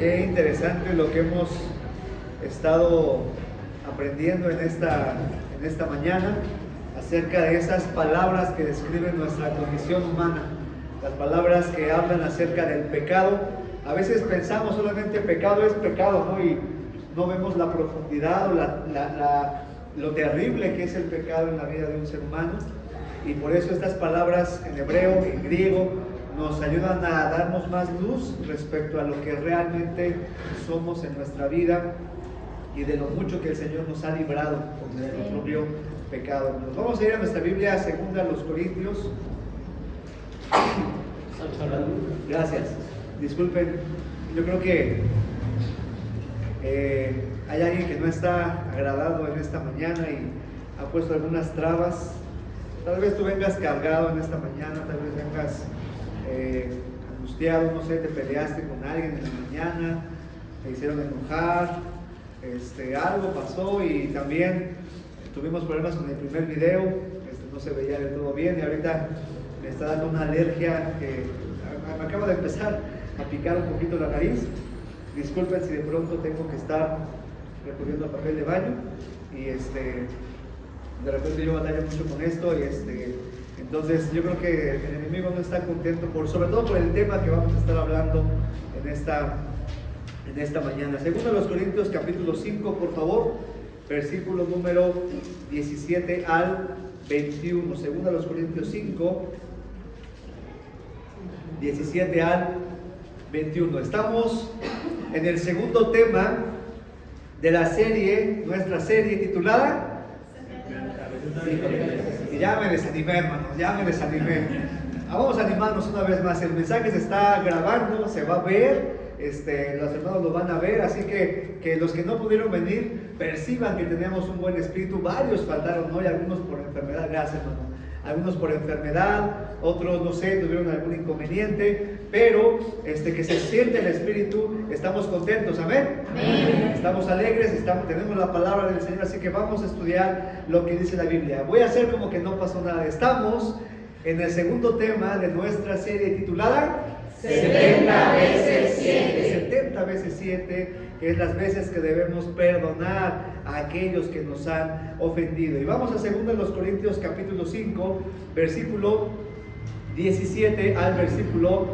Qué interesante lo que hemos estado aprendiendo en esta mañana acerca de esas palabras que describen nuestra condición humana, las palabras que hablan acerca del pecado. A veces pensamos solamente pecado es pecado, ¿no? Y no vemos la profundidad o lo terrible que es el pecado en la vida de un ser humano. Y por eso estas palabras en hebreo, en griego, nos ayudan a darnos más luz respecto a lo que realmente somos en nuestra vida y de lo mucho que el Señor nos ha librado con nuestro propio pecado. Nos vamos a ir a nuestra Biblia, segunda a los Corintios. Gracias. Disculpen, yo creo que hay alguien que no está agradado en esta mañana y ha puesto algunas trabas. Tal vez tú vengas cargado en esta mañana, tal vez vengas angustiado, no sé, te peleaste con alguien en la mañana, te hicieron enojar, algo pasó y también tuvimos problemas con el primer video, no se veía del todo bien y ahorita me está dando una alergia que me acaba de empezar a picar un poquito la nariz. Disculpen si de pronto tengo que estar recurriendo a papel de baño y de repente yo batallo mucho con esto y entonces yo creo que el enemigo no está contento sobre todo por el tema que vamos a estar hablando en esta mañana. Segundo a los Corintios capítulo 5, por favor, versículo número 17 al 21. Segundo a los Corintios 5, 17 al 21. Estamos en el segundo tema de la serie, nuestra serie titulada... Y ya me desanimé, hermanos, ya me desanimé. Vamos a animarnos una vez más. El mensaje se está grabando, se va a ver, los hermanos lo van a ver, así que los que no pudieron venir perciban que tenemos un buen espíritu. Varios faltaron hoy, algunos por enfermedad, gracias, hermano. Algunos por enfermedad, otros, no sé, tuvieron algún inconveniente, pero que se siente el espíritu, estamos contentos, amén. Amén. Estamos alegres, tenemos la palabra del Señor, así que vamos a estudiar lo que dice la Biblia. Voy a hacer como que no pasó nada. Estamos en el segundo tema de nuestra serie titulada 70 veces 7. 70 veces 7, que es las veces que debemos perdonar a aquellos que nos han ofendido. Y vamos a 2 Corintios capítulo 5, versículo 17 al versículo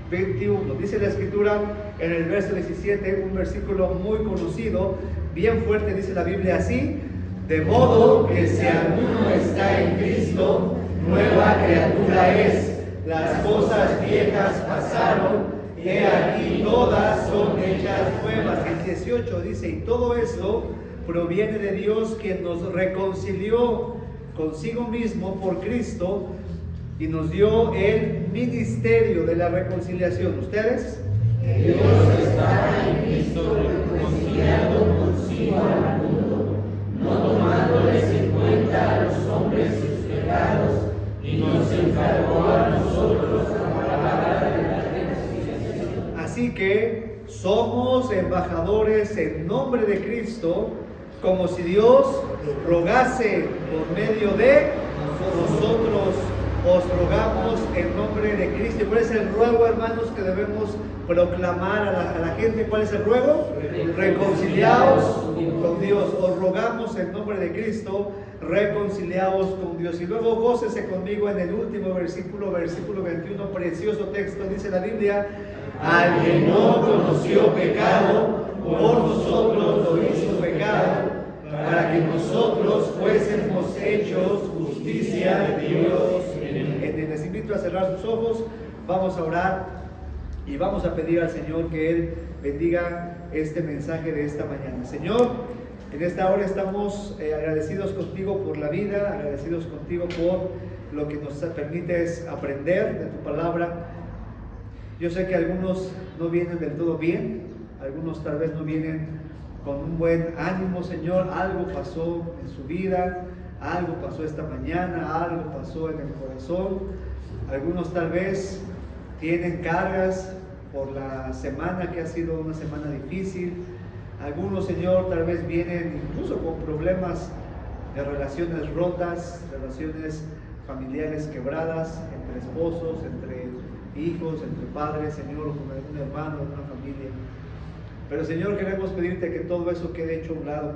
21. Dice la Escritura en el verso 17, un versículo muy conocido, bien fuerte, dice la Biblia así: de modo que si alguno está en Cristo, nueva criatura es. Las cosas viejas pasaron, he aquí todas son hechas nuevas. El 18 dice: y todo esto proviene de Dios, quien nos reconcilió consigo mismo por Cristo y nos dio el ministerio de la reconciliación. ¿Ustedes? Dios estaba en Cristo reconciliando consigo al mundo, no tomándoles en cuenta a los hombres sus pecados, y nos encargó a nosotros la palabra de la reconciliación. Así que somos embajadores en nombre de Cristo, como si Dios rogase por medio de nosotros. Os rogamos en nombre de Cristo. ¿Cuál es el ruego, hermanos, que debemos proclamar a la gente? ¿Cuál es el ruego? Reconciliaos con Dios. Os rogamos en nombre de Cristo, reconciliaos con Dios. Y luego gócese conmigo en el último versículo 21, precioso texto. Dice la Biblia: al que no conoció pecado, por nosotros lo hizo pecado, para que nosotros fuésemos hechos justicia de Dios. Les invito a cerrar sus ojos, vamos a orar y vamos a pedir al Señor que Él bendiga este mensaje de esta mañana. Señor, en esta hora estamos agradecidos contigo por la vida, agradecidos contigo por lo que nos permites aprender de tu palabra. Yo sé que algunos no vienen del todo bien, algunos tal vez no vienen con un buen ánimo, Señor. Algo pasó en su vida, algo pasó esta mañana, algo pasó en el corazón. Algunos tal vez tienen cargas por la semana que ha sido una semana difícil. Algunos, Señor, tal vez vienen incluso con problemas de relaciones rotas, relaciones familiares quebradas, entre esposos, entre hijos, entre padres, Señor, o con algún hermano, una familia. Pero Señor, queremos pedirte que todo eso quede hecho a un lado.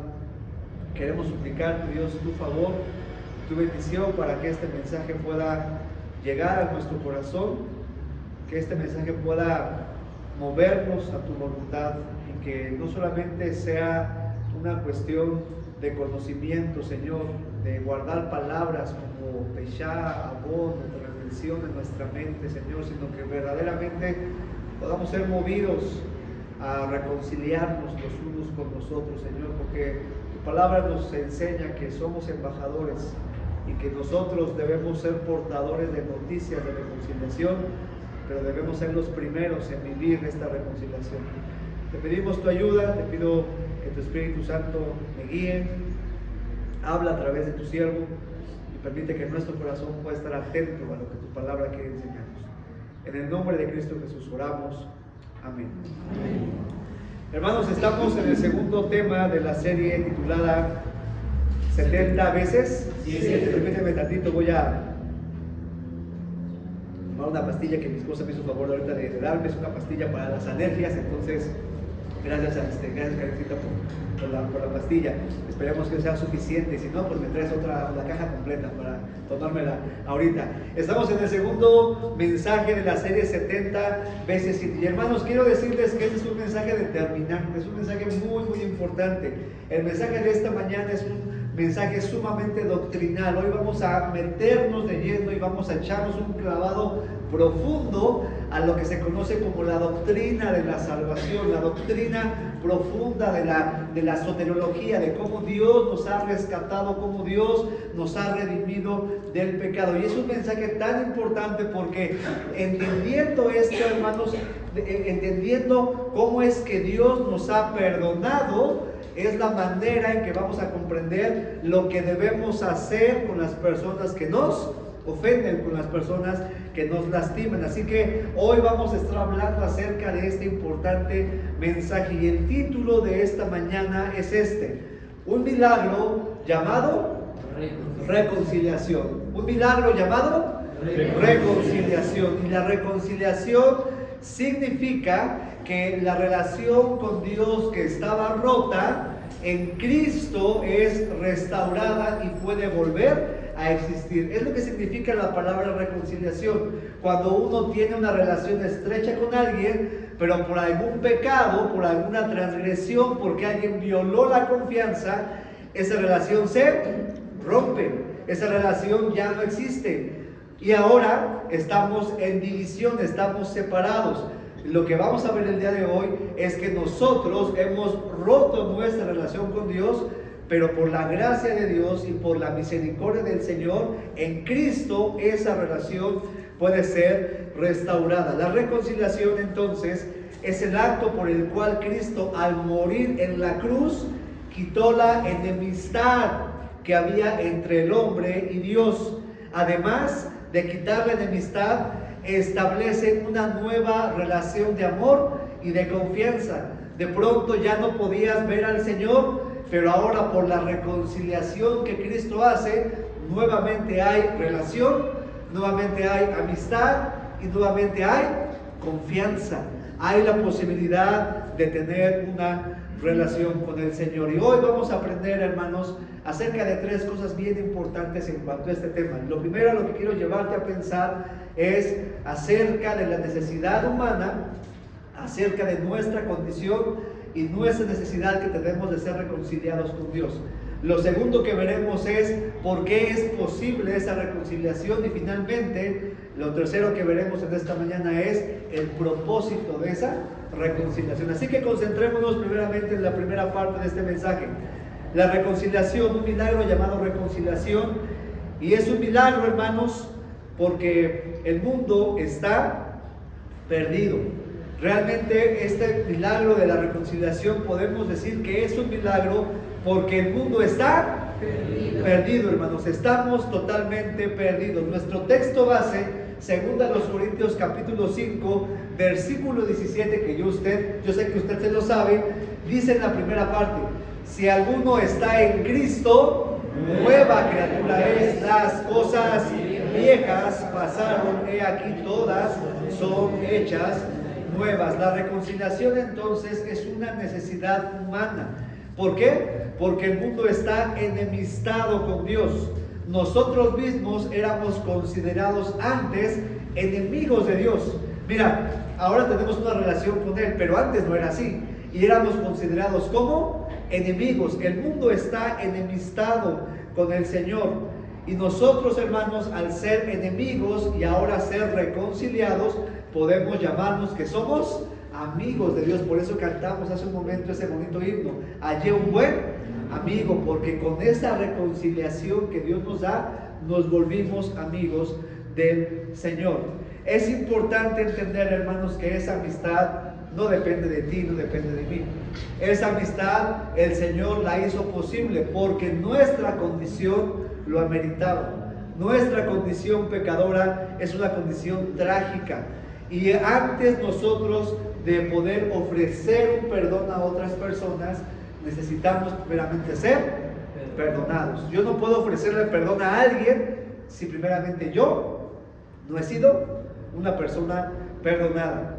Queremos suplicarte, Dios, tu favor, tu bendición para que este mensaje pueda llegar a nuestro corazón, que este mensaje pueda movernos a tu voluntad y que no solamente sea una cuestión de conocimiento, Señor, de guardar palabras como Peshá, Abón, de reflexión en nuestra mente, Señor, sino que verdaderamente podamos ser movidos a reconciliarnos los unos con los otros, Señor, porque tu palabra nos enseña que somos embajadores y que nosotros debemos ser portadores de noticias de reconciliación, pero debemos ser los primeros en vivir esta reconciliación. Te pedimos tu ayuda, te pido que tu Espíritu Santo me guíe, habla a través de tu siervo y permite que nuestro corazón pueda estar atento a lo que tu palabra quiere enseñarnos. En el nombre de Cristo Jesús oramos. Amén. Amén. Hermanos, estamos en el segundo tema de la serie titulada 70 veces. Permíteme tantito, voy a tomar una pastilla que mi esposa me hizo favor ahorita de darme. Es una pastilla para las alergias, entonces gracias Karencita por la pastilla. Esperemos que sea suficiente, y si no, pues me traes la caja completa para tomármela ahorita. Estamos en el segundo mensaje de la serie 70 veces. Y hermanos, quiero decirles que este es un mensaje determinante, es un mensaje muy, muy importante. El mensaje de esta mañana es un mensaje sumamente doctrinal. Hoy vamos a meternos de lleno y vamos a echarnos un clavado profundo a lo que se conoce como la doctrina de la salvación, la doctrina profunda de la soteriología, de cómo Dios nos ha rescatado, cómo Dios nos ha redimido del pecado. Y es un mensaje tan importante porque entendiendo esto, hermanos, entendiendo cómo es que Dios nos ha perdonado, es la manera en que vamos a comprender lo que debemos hacer con las personas que nos ofenden, con las personas que nos lastiman. Así que hoy vamos a estar hablando acerca de este importante mensaje, y el título de esta mañana es este: un milagro llamado reconciliación. Un milagro llamado reconciliación. Y la reconciliación significa que la relación con Dios que estaba rota en Cristo es restaurada y puede volver a existir. Es lo que significa la palabra reconciliación. Cuando uno tiene una relación estrecha con alguien, pero por algún pecado, por alguna transgresión, porque alguien violó la confianza, esa relación se rompe, esa relación ya no existe. Y ahora estamos en división, estamos separados. Lo que vamos a ver el día de hoy es que nosotros hemos roto nuestra relación con Dios, pero por la gracia de Dios y por la misericordia del Señor, en Cristo esa relación puede ser restaurada. La reconciliación, entonces, es el acto por el cual Cristo, al morir en la cruz, quitó la enemistad que había entre el hombre y Dios. Además de quitar la enemistad, establece una nueva relación de amor y de confianza. De pronto ya no podías ver al Señor, pero ahora por la reconciliación que Cristo hace, nuevamente hay relación, nuevamente hay amistad y nuevamente hay confianza. Hay la posibilidad de tener una relación con el Señor. Y hoy vamos a aprender, hermanos, acerca de tres cosas bien importantes en cuanto a este tema. Lo primero, lo que quiero llevarte a pensar es acerca de la necesidad humana, acerca de nuestra condición y nuestra necesidad que tenemos de ser reconciliados con Dios. Lo segundo que veremos es por qué es posible esa reconciliación, y finalmente lo tercero que veremos en esta mañana es el propósito de esa reconciliación. Así que concentrémonos primeramente en la primera parte de este mensaje. La reconciliación, un milagro llamado reconciliación, y es un milagro, hermanos, porque el mundo está perdido. Realmente este milagro de la reconciliación podemos decir que es un milagro porque el mundo está perdido, hermanos. Estamos totalmente perdidos. Nuestro texto base, 2 Corintios capítulo 5, versículo 17, que yo sé que usted se lo sabe, dice en la primera parte: si alguno está en Cristo, nueva criatura es. Las cosas viejas pasaron, he aquí todas son hechas nuevas. La reconciliación entonces es una necesidad humana. ¿Por qué? Porque el mundo está enemistado con Dios. Nosotros mismos éramos considerados antes enemigos de Dios. Mira, ahora tenemos una relación con Él, pero antes no era así. Y éramos considerados como enemigos. El mundo está enemistado con el Señor. Y nosotros, hermanos, al ser enemigos y ahora ser reconciliados, podemos llamarnos que somos amigos de Dios. Por eso cantamos hace un momento ese bonito himno: hallé un buen amigo, porque con esa reconciliación que Dios nos da, nos volvimos amigos del Señor. Es importante entender, hermanos, que esa amistad no depende de ti, no depende de mí. Esa amistad el Señor la hizo posible porque nuestra condición lo ameritaba. Nuestra condición pecadora es una condición trágica. Y antes nosotros de poder ofrecer un perdón a otras personas, necesitamos primeramente ser perdonados. Yo no puedo ofrecerle perdón a alguien si primeramente yo no he sido una persona perdonada.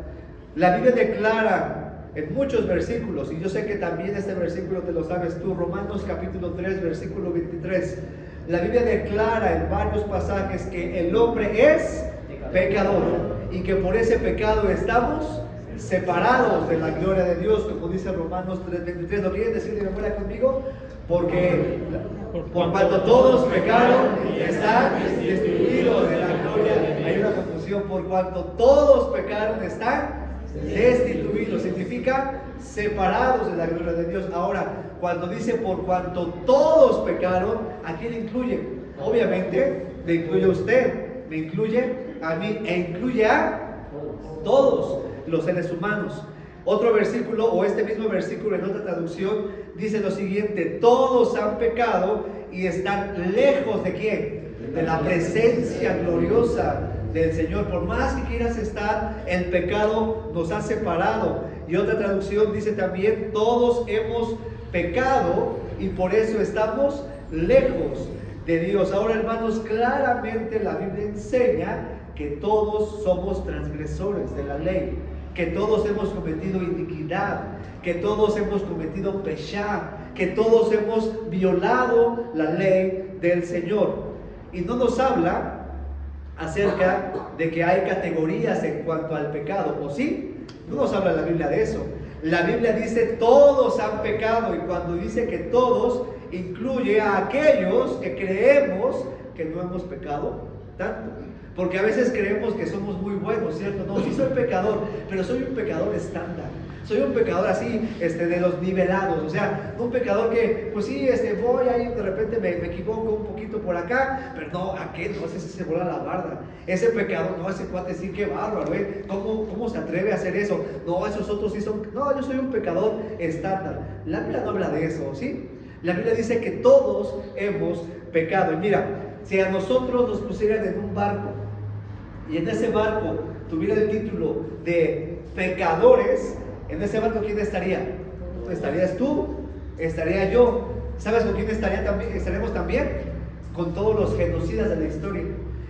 La Biblia declara en muchos versículos, y yo sé que también este versículo te lo sabes tú, Romanos capítulo 3, versículo 23. La Biblia declara en varios pasajes que el hombre es pecador y que por ese pecado estamos separados de la gloria de Dios, como dice Romanos 3:23. ¿Lo quieren decir de memoria conmigo? Porque por cuanto todos pecaron, están destituidos de la gloria. Hay una confusión: por cuanto todos pecaron, están destituidos. Significa separados de la gloria de Dios. Ahora, cuando dice por cuanto todos pecaron, ¿a quién incluye? Obviamente, me incluye a usted, me incluye a mí e incluye a todos los seres humanos. Otro versículo, o este mismo versículo en otra traducción, dice lo siguiente: todos han pecado y están lejos ¿de quién? De la presencia gloriosa del Señor. Por más que quieras estar, el pecado nos ha separado. Y otra traducción dice también: todos hemos pecado y por eso estamos lejos de Dios. Ahora, hermanos, claramente la Biblia enseña que todos somos transgresores de la ley, que todos hemos cometido iniquidad, que todos hemos cometido pechá, que todos hemos violado la ley del Señor. Y no nos habla acerca de que hay categorías en cuanto al pecado, ¿o sí? No nos habla la Biblia de eso. La Biblia dice todos han pecado, y cuando dice que todos, incluye a aquellos que creemos que no hemos pecado tanto. Porque a veces creemos que somos muy buenos, ¿cierto? No, sí soy pecador, pero soy un pecador estándar. Soy un pecador así, de los nivelados. O sea, un pecador que, pues sí, voy ahí, de repente me equivoco un poquito por acá, pero no, aquel, no, ese se vuela la barda. Ese pecador, no, ese cuate sí, qué bárbaro, ¿eh? ¿Cómo se atreve a hacer eso? No, esos otros sí son, no, yo soy un pecador estándar. La Biblia no habla de eso, ¿sí? La Biblia dice que todos hemos pecado. Y mira, si a nosotros nos pusieran en un barco, y en ese barco tuviera el título de pecadores, en ese barco ¿quién estaría? Estarías tú, estaría yo. ¿Sabes con quién estaremos también? Con todos los genocidas de la historia.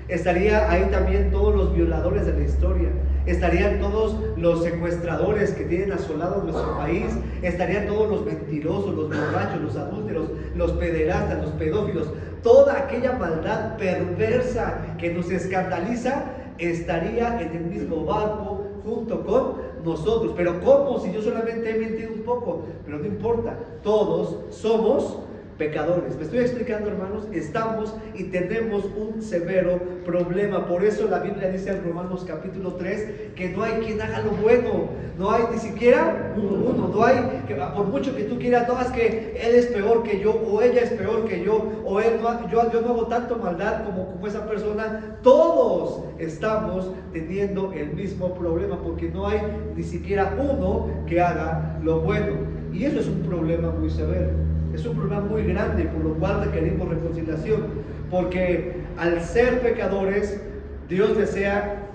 Estaría ahí también todos los violadores de la historia. Estarían todos los secuestradores que tienen asolado nuestro país. Estarían todos los mentirosos, los borrachos, los adúlteros, los pederastas, los pedófilos. Toda aquella maldad perversa que nos escandaliza estaría en el mismo barco junto con nosotros. Pero ¿cómo? Si yo solamente he mentido un poco. Pero no importa, todos somos pecadores. ¿Me estoy explicando, hermanos? Estamos y tenemos un severo problema. Por eso la Biblia dice en Romanos capítulo 3 que no hay quien haga lo bueno. No hay ni siquiera uno. No hay, que por mucho que tú quieras, no, es que él es peor que yo, o ella es peor que yo, o él yo no hago tanto maldad como esa persona. Todos estamos teniendo el mismo problema, porque no hay ni siquiera uno que haga lo bueno. Y eso es un problema muy severo. Es un problema muy grande, por lo cual requerimos reconciliación, porque al ser pecadores, Dios desea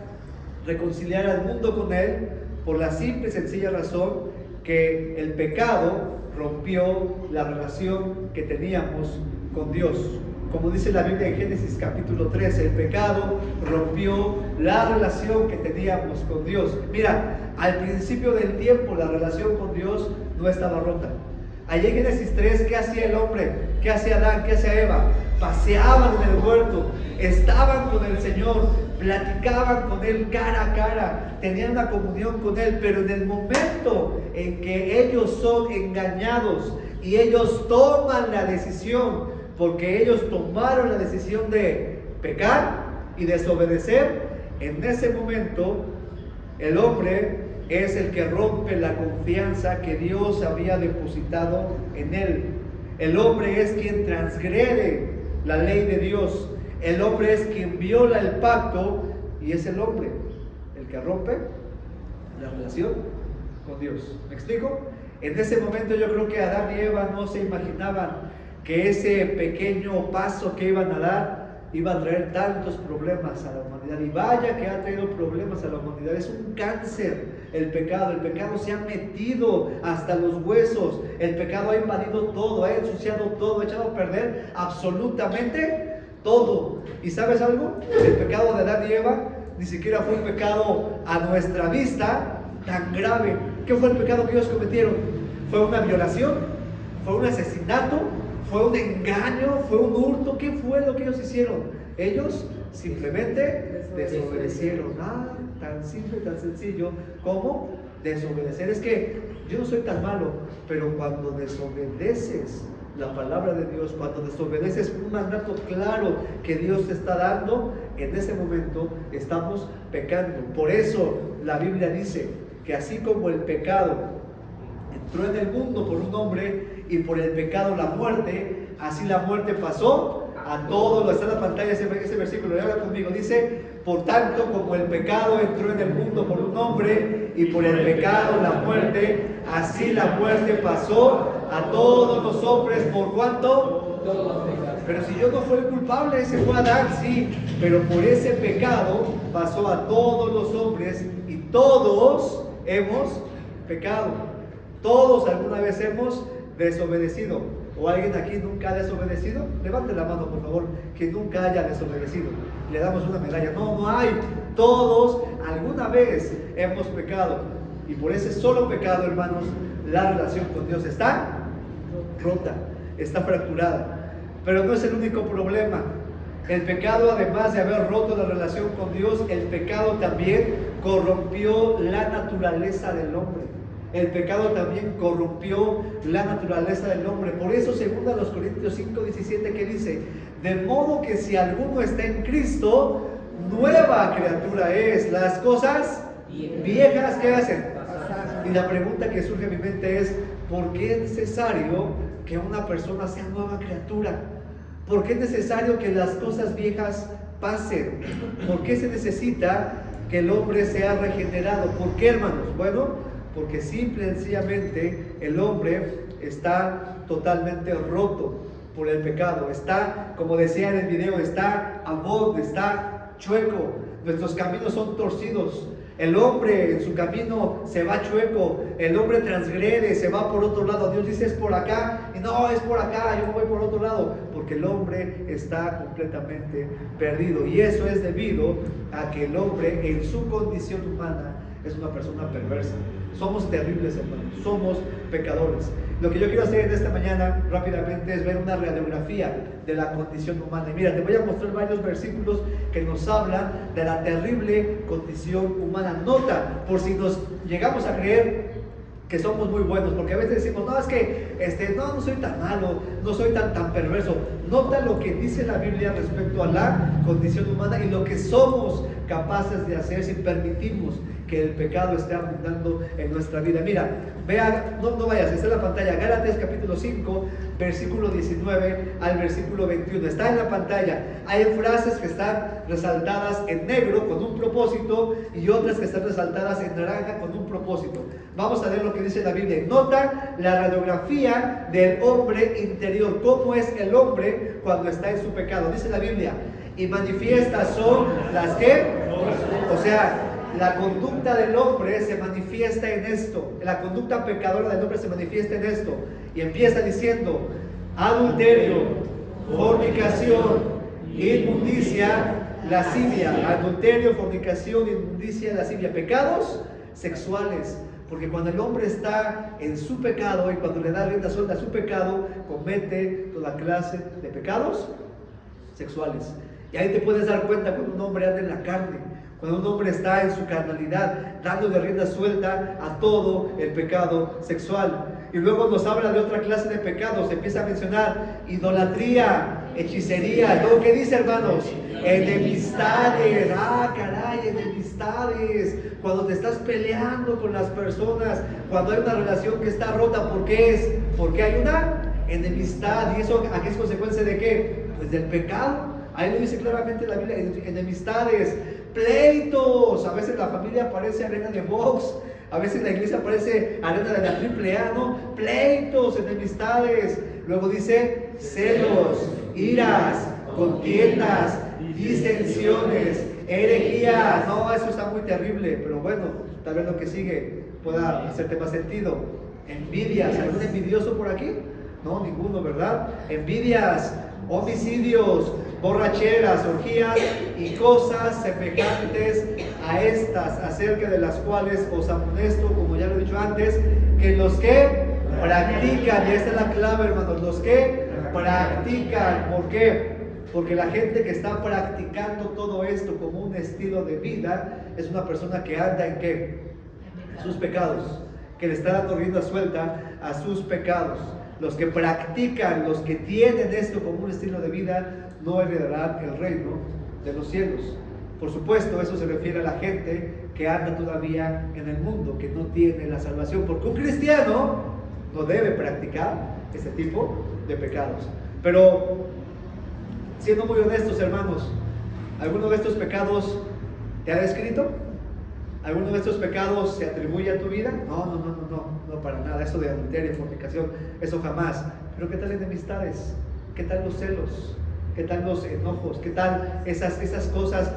reconciliar al mundo con Él por la simple y sencilla razón que el pecado rompió la relación que teníamos con Dios, Como dice la Biblia en Génesis capítulo 13, el pecado rompió la relación que teníamos con Dios. Mira, al principio del tiempo la relación con Dios no estaba rota. Allí en Génesis 3, ¿qué hacía el hombre? ¿Qué hacía Adán? ¿Qué hacía Eva? Paseaban en el huerto, estaban con el Señor, platicaban con Él cara a cara, tenían una comunión con Él, pero en el momento en que ellos son engañados y ellos toman la decisión, porque ellos tomaron la decisión de pecar y desobedecer, en ese momento el hombre es el que rompe la confianza que Dios había depositado en él. El hombre es quien transgrede la ley de Dios. El hombre es quien viola el pacto y es el hombre el que rompe la relación con Dios. ¿Me explico? En ese momento yo creo que Adán y Eva no se imaginaban que ese pequeño paso que iban a dar iba a traer tantos problemas a la humanidad. Y vaya que ha traído problemas a la humanidad. Es un cáncer el pecado. El pecado se ha metido hasta los huesos. El pecado ha invadido todo, ha ensuciado todo, ha echado a perder absolutamente todo. ¿Y sabes algo? El pecado de Adán y Eva ni siquiera fue un pecado a nuestra vista tan grave. ¿Qué fue el pecado que ellos cometieron? ¿Fue una violación? ¿Fue un asesinato? ¿Fue un engaño? ¿Fue un hurto? ¿Qué fue lo que ellos hicieron? Ellos simplemente desobedecieron. Tan simple, tan sencillo como desobedecer. Es que yo no soy tan malo, pero cuando desobedeces la palabra de Dios, cuando desobedeces un mandato claro que Dios te está dando, en ese momento estamos pecando. Por eso la Biblia dice que así como el pecado entró en el mundo por un hombre y por el pecado la muerte, así la muerte pasó a todos. Está en la pantalla ese versículo, habla conmigo. Dice: por tanto, como el pecado entró en el mundo por un hombre y por el pecado la muerte, así la muerte pasó a todos los hombres. ¿Por cuánto? Pero si yo no fui el culpable, ese fue Adán, sí, pero por ese pecado pasó a todos los hombres y todos hemos pecado. Todos alguna vez hemos desobedecido. ¿O alguien aquí nunca ha desobedecido? Levante la mano, por favor, que nunca haya desobedecido. Le damos una medalla. No hay. Todos alguna vez hemos pecado. Y por ese solo pecado, hermanos, la relación con Dios está rota, está fracturada. Pero no es el único problema. El pecado, además de haber roto la relación con Dios, el pecado también corrompió la naturaleza del hombre. El pecado también corrompió la naturaleza del hombre. Por eso, según a los Corintios 5:17, que dice: de modo que si alguno está en Cristo, nueva criatura es. Las cosas viejas, ¿qué hacen? Y la pregunta que surge en mi mente es: ¿por qué es necesario que una persona sea nueva criatura? ¿Por qué es necesario que las cosas viejas pasen? ¿Por qué se necesita que el hombre sea regenerado? ¿Por qué, hermanos? Bueno, porque simple y sencillamente el hombre está totalmente roto por el pecado. Está, como decía en el video, está abod, está chueco. Nuestros caminos son torcidos. El hombre en su camino se va chueco. El hombre transgrede, se va por otro lado. Dios dice: es por acá. Y no, es por acá, yo voy por otro lado. Porque el hombre está completamente perdido. Y eso es debido a que el hombre en su condición humana es una persona perversa. Somos terribles, hermanos. Somos pecadores. Lo que yo quiero hacer en esta mañana rápidamente es ver una radiografía de la condición humana. Y mira, te voy a mostrar varios versículos que nos hablan de la terrible condición humana. Nota, por si nos llegamos a creer que somos muy buenos, porque a veces decimos: no, es que no soy tan malo, no soy tan perverso. Nota lo que dice la Biblia respecto a la condición humana y lo que somos capaces de hacer si permitimos que el pecado esté abundando en nuestra vida. Mira, vea, no vayas, está en la pantalla, Gálatas capítulo 5, versículo 19 al versículo 21. Está en la pantalla. Hay frases que están resaltadas en negro con un propósito y otras que están resaltadas en naranja con un propósito. Vamos a ver lo que dice la Biblia. Nota la radiografía del hombre interior. ¿Cómo es el hombre cuando está en su pecado? Dice la Biblia: y manifiestas son las que, o sea, la conducta del hombre se manifiesta en esto. La conducta pecadora del hombre se manifiesta en esto. Y empieza diciendo: adulterio, fornicación, inmundicia, lascivia, adulterio, fornicación, inmundicia, lascivia, pecados sexuales. Porque cuando el hombre está en su pecado y cuando le da rienda suelta a su pecado, comete toda clase de pecados sexuales. Y ahí te puedes dar cuenta cuando un hombre anda en la carne, cuando un hombre está en su carnalidad, dando de rienda suelta a todo el pecado sexual. Y luego nos habla de otra clase de pecados, empieza a mencionar idolatría, hechicería. ¿Luego qué dice, hermanos? Enemistades. Ah, caray, enemistades. Cuando te estás peleando con las personas, cuando hay una relación que está rota, ¿por qué es? Porque hay una enemistad. ¿Y eso aquí es consecuencia de qué? Pues del pecado. Ahí lo dice claramente la Biblia, enemistades, pleitos. A veces la familia parece arena de box, a veces la iglesia parece arena de la AAA, ¿no? Pleitos, enemistades. Luego dice celos, iras, contiendas, disensiones, herejía. No, eso está muy terrible, pero bueno, tal vez lo que sigue pueda hacerte más sentido. Envidias. ¿Algún envidioso por aquí? No, ninguno, ¿verdad? Envidias, homicidios, borracheras, orgías y cosas semejantes a estas, acerca de las cuales os amonesto, como ya lo he dicho antes, que los que practican, y esta es la clave, hermanos, los que practican. ¿Por qué? Porque la gente que está practicando todo esto como un estilo de vida es una persona que anda en ¿qué? Sus pecados, que le está dando rienda suelta a sus pecados. Los que practican, los que tienen esto como un estilo de vida, no heredarán el reino de los cielos. Por supuesto, eso se refiere a la gente que anda todavía en el mundo, que no tiene la salvación, porque un cristiano no debe practicar ese tipo de pecados. Pero, siendo muy honestos, hermanos, ¿alguno de estos pecados te ha descrito? ¿Alguno de estos pecados se atribuye a tu vida? No, para nada. Eso de adulterio, fornicación, eso jamás. Pero ¿qué tal enemistades? ¿Qué tal los celos? ¿Qué tal los enojos? ¿Qué tal esas cosas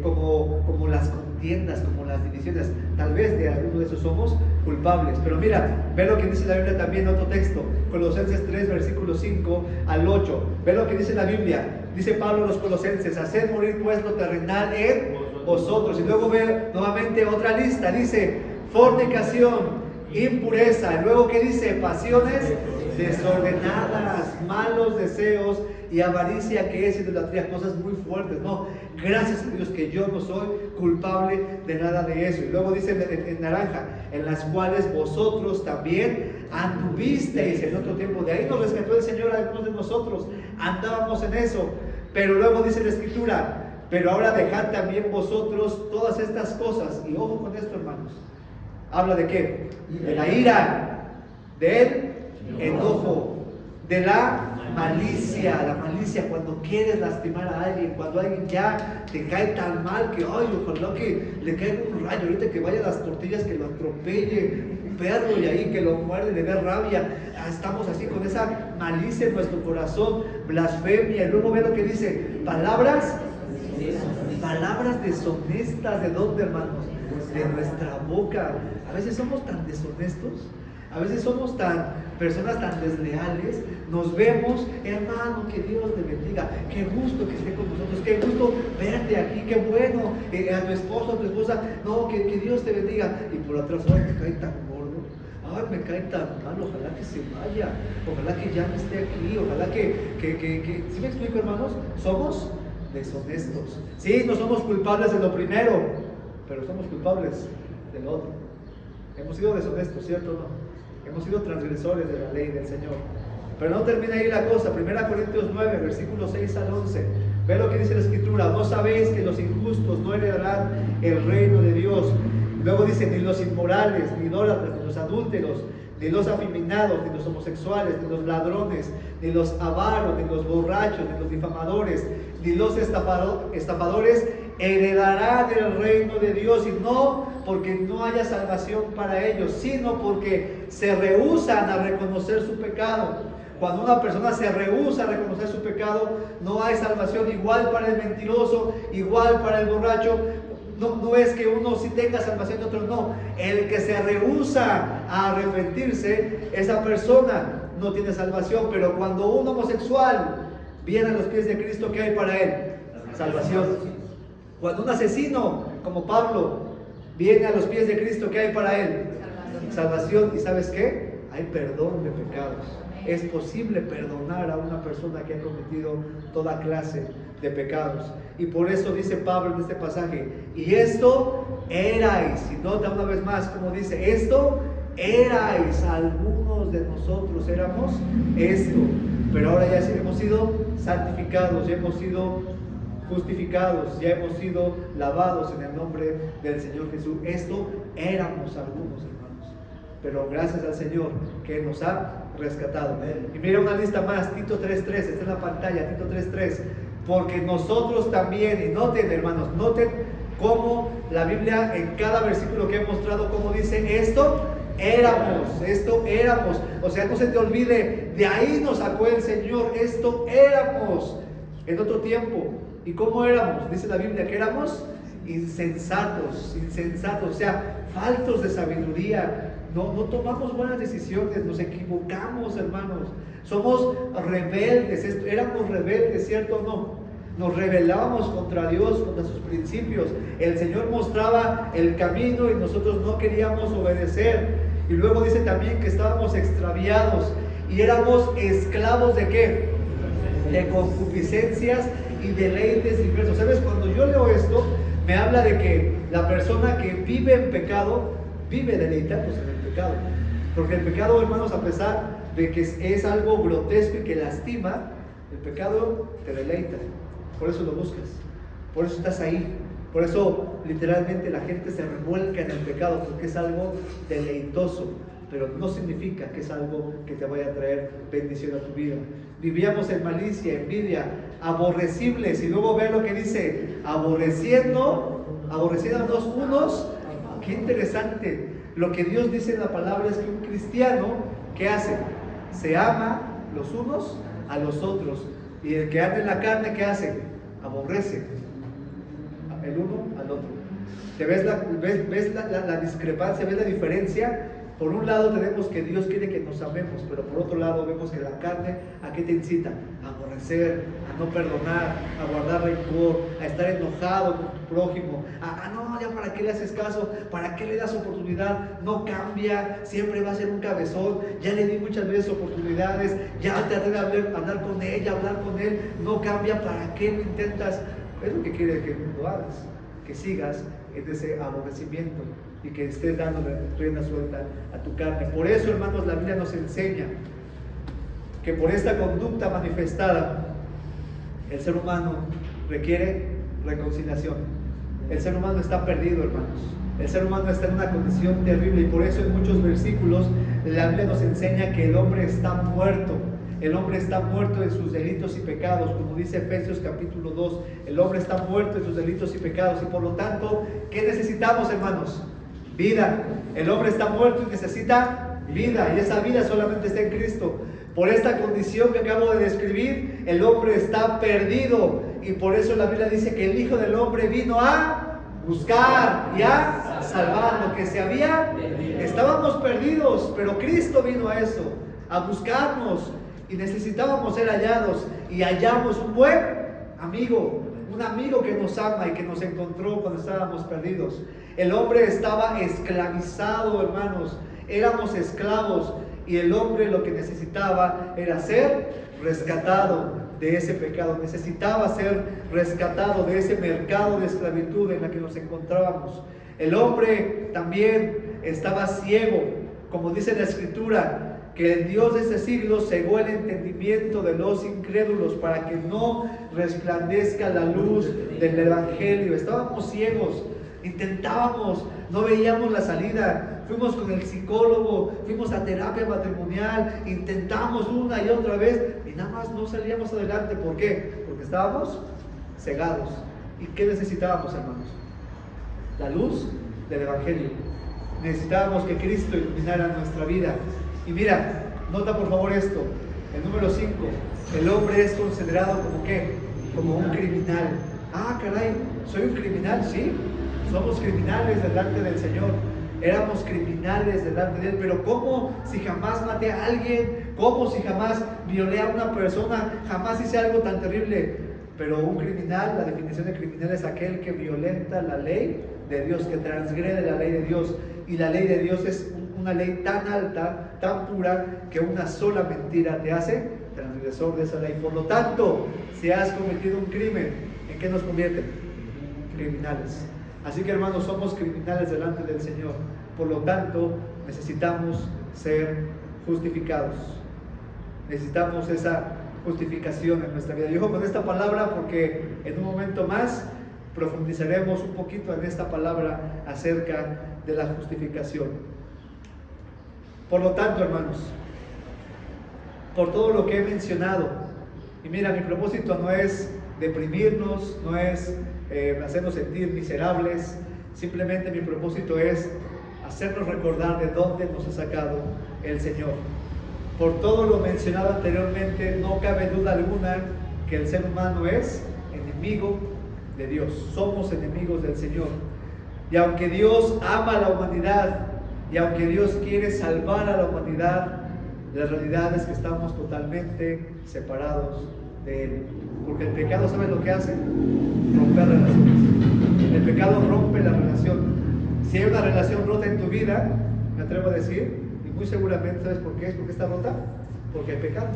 como las contiendas, como las divisiones? Tal vez de alguno de esos somos culpables. Pero mira, ve lo que dice la Biblia también en otro texto, Colosenses 3, versículo 5 al 8. Ve lo que dice la Biblia. Dice Pablo a los Colosenses: haced morir pues lo terrenal en vosotros. Y luego ve nuevamente otra lista. Dice fornicación, impureza. Y luego ¿qué dice? Pasiones desordenadas, malos deseos y avaricia, que es idolatría, cosas muy fuertes. No, gracias a Dios que yo no soy culpable de nada de eso. Y luego dice en naranja, en las cuales vosotros también anduvisteis en otro tiempo. De ahí nos rescató el Señor a algunos de nosotros, andábamos en eso. Pero luego dice la Escritura: pero ahora dejad también vosotros todas estas cosas. Y ojo con esto, hermanos. ¿Habla de qué? De la ira, del enojo, de la malicia. La malicia, cuando quieres lastimar a alguien, cuando alguien ya te cae tan mal que, ay, ojalá que le caiga un rayo ahorita, que vaya a las tortillas, que lo atropelle un perro y ahí que lo muerde, le dé rabia. Estamos así con esa malicia en nuestro corazón, blasfemia. Y luego ve lo que dice: palabras deshonestas. ¿De dónde, hermanos? De nuestra boca. A veces somos tan deshonestos, a veces somos personas tan desleales. Nos vemos, hermano, que Dios te bendiga, qué gusto que esté con nosotros, qué gusto verte aquí, qué bueno, a tu esposo, a tu esposa, no, que Dios te bendiga. Y por atrás, ay, me cae tan gordo, ay, me cae tan mal, ojalá que se vaya, ojalá que ya no esté aquí, ojalá que ¿sí me explico, hermanos? Somos deshonestos. Sí, no somos culpables de lo primero, pero somos culpables del otro. Hemos sido deshonestos, ¿cierto o no? Hemos sido transgresores de la ley del Señor. Pero no termina ahí la cosa. 1 Corintios 9, versículos 6 al 11. Ve lo que dice la Escritura: ¿no sabéis que los injustos no heredarán el reino de Dios? Luego dice: ni los inmorales, ni idólatras, ni los adúlteros, ni los afeminados, ni los homosexuales, ni los ladrones, ni los avaros, ni los borrachos, ni los difamadores, ni los estafadores heredarán el reino de Dios. Y no porque no haya salvación para ellos, sino porque se rehúsan a reconocer su pecado. Cuando una persona se rehúsa a reconocer su pecado, no hay salvación. Igual para el mentiroso, igual para el borracho. No es que uno sí tenga salvación y otro no. El que se rehúsa a arrepentirse, esa persona no tiene salvación. Pero cuando un homosexual viene a los pies de Cristo, ¿qué hay para él? Salvación. Cuando un asesino como Pablo viene a los pies de Cristo, ¿qué hay para él? Salvación. ¿Y sabes qué? Hay perdón de pecados. Es posible perdonar a una persona que ha cometido toda clase de pecados. Y por eso dice Pablo en este pasaje, y esto erais, y nota una vez más como dice, esto erais, algunos de nosotros éramos esto, pero ahora ya sí hemos sido santificados, ya hemos sido justificados, ya hemos sido lavados en el nombre del Señor Jesús. Esto éramos algunos, hermanos, pero gracias al Señor que nos ha rescatado. Y mira una lista más, Tito 3:3, está en la pantalla, Tito 3:3, porque nosotros también, y noten, hermanos, noten cómo la Biblia en cada versículo que he mostrado, como dice, esto éramos, o sea, no se te olvide, de ahí nos sacó el Señor, esto éramos en otro tiempo. ¿Y cómo éramos? Dice la Biblia que éramos insensatos, o sea, faltos de sabiduría. No tomamos buenas decisiones, nos equivocamos, hermanos. Somos rebeldes, éramos rebeldes, ¿cierto o no? Nos rebelábamos contra Dios, contra sus principios. El Señor mostraba el camino y nosotros no queríamos obedecer. Y luego dice también que estábamos extraviados y éramos esclavos ¿de qué? De concupiscencias y deleites diversos. ¿Sabes? Cuando yo leo esto, me habla de que la persona que vive en pecado, vive deleitándose en el pecado. Porque el pecado, hermanos, a pesar de que es algo grotesco y que lastima, el pecado te deleita. Por eso lo buscas, por eso estás ahí. Por eso literalmente la gente se revuelca en el pecado, porque es algo deleitoso, pero no significa que es algo que te vaya a traer bendición a tu vida. Vivíamos en malicia, envidia, aborrecibles, y luego ve lo que dice, aborreciéndonos unos. Qué interesante. Lo que Dios dice en la palabra es que un cristiano, ¿qué hace? Se ama los unos a los otros. Y el que anda en la carne, ¿qué hace? Aborrece el uno al otro. ¿Te ves la discrepancia? ¿Ves la diferencia? Por un lado tenemos que Dios quiere que nos amemos, pero por otro lado vemos que la carne, ¿a qué te incita? A aborrecer, a no perdonar, a guardar rencor, a estar enojado con tu prójimo, no, ya para qué le haces caso, para qué le das oportunidad, no cambia, siempre va a ser un cabezón, ya le di muchas veces oportunidades, ya traté de hablar con ella, hablar con él, no cambia, ¿para qué lo intentas? Es lo que quiere que el mundo hagas, que sigas en ese aborrecimiento y que estés dándole rienda suelta a tu carne. Por eso, hermanos, la Biblia nos enseña que por esta conducta manifestada, el ser humano requiere reconciliación. El ser humano está perdido, hermanos. El ser humano está en una condición terrible, y por eso en muchos versículos la Biblia nos enseña que el hombre está muerto. El hombre está muerto en sus delitos y pecados, como dice Efesios capítulo 2. El hombre está muerto en sus delitos y pecados, y por lo tanto, ¿qué necesitamos, hermanos? Vida. El hombre está muerto y necesita vida, y esa vida solamente está en Cristo. Por esta condición que acabo de describir, el hombre está perdido, y por eso la Biblia dice que el Hijo del Hombre vino a buscar y a salvar lo que se había. Estábamos perdidos, pero Cristo vino a eso, a buscarnos, y necesitábamos ser hallados, y hallamos un buen amigo, un amigo que nos ama y que nos encontró cuando estábamos perdidos. El hombre estaba esclavizado, hermanos, éramos esclavos, y el hombre lo que necesitaba era ser rescatado de ese pecado, necesitaba ser rescatado de ese mercado de esclavitud en la que nos encontrábamos. El hombre también estaba ciego, como dice la Escritura, que el Dios de este siglo cegó el entendimiento de los incrédulos para que no resplandezca la luz del Evangelio. Estábamos ciegos, intentábamos, no veíamos la salida, fuimos con el psicólogo, fuimos a terapia matrimonial, intentamos una y otra vez y nada más no salíamos adelante. ¿Por qué? Porque estábamos cegados. ¿Y qué necesitábamos, hermanos? La luz del Evangelio. Necesitábamos que Cristo iluminara nuestra vida. Y mira, nota por favor esto, el número 5, el hombre es considerado como ¿qué? Como un criminal. Ah, caray, ¿soy un criminal? Sí, somos criminales delante del Señor. éramos criminales delante de Él. Pero ¿cómo si jamás maté a alguien? ¿Cómo si jamás violé a una persona? Jamás hice algo tan terrible. Pero un criminal, la definición de criminal es aquel que violenta la ley de Dios, que transgrede la ley de Dios. Y la ley de Dios es una ley tan alta, tan pura, que una sola mentira te hace transgresor de esa ley. Por lo tanto, si has cometido un crimen, ¿en qué nos convierte? Criminales. Así que, hermanos, somos criminales delante del Señor. Por lo tanto, necesitamos ser justificados. Necesitamos esa justificación en nuestra vida. Yo digo con esta palabra porque en un momento más profundizaremos un poquito en esta palabra acerca de la justificación. Por lo tanto, hermanos, por todo lo que he mencionado, y mira, mi propósito no es deprimirnos, no es hacernos sentir miserables, simplemente mi propósito es hacernos recordar de dónde nos ha sacado el Señor. Por todo lo mencionado anteriormente, no cabe duda alguna que el ser humano es enemigo de Dios. Somos enemigos del Señor. Y aunque Dios ama a la humanidad, y aunque Dios quiere salvar a la humanidad, la realidad es que estamos totalmente separados de Él. Porque el pecado, ¿sabes lo que hace? Romper relaciones. El pecado rompe la relación. Si hay una relación rota en tu vida, me atrevo a decir, y muy seguramente, ¿sabes por qué? ¿Por qué está rota? Porque hay pecado.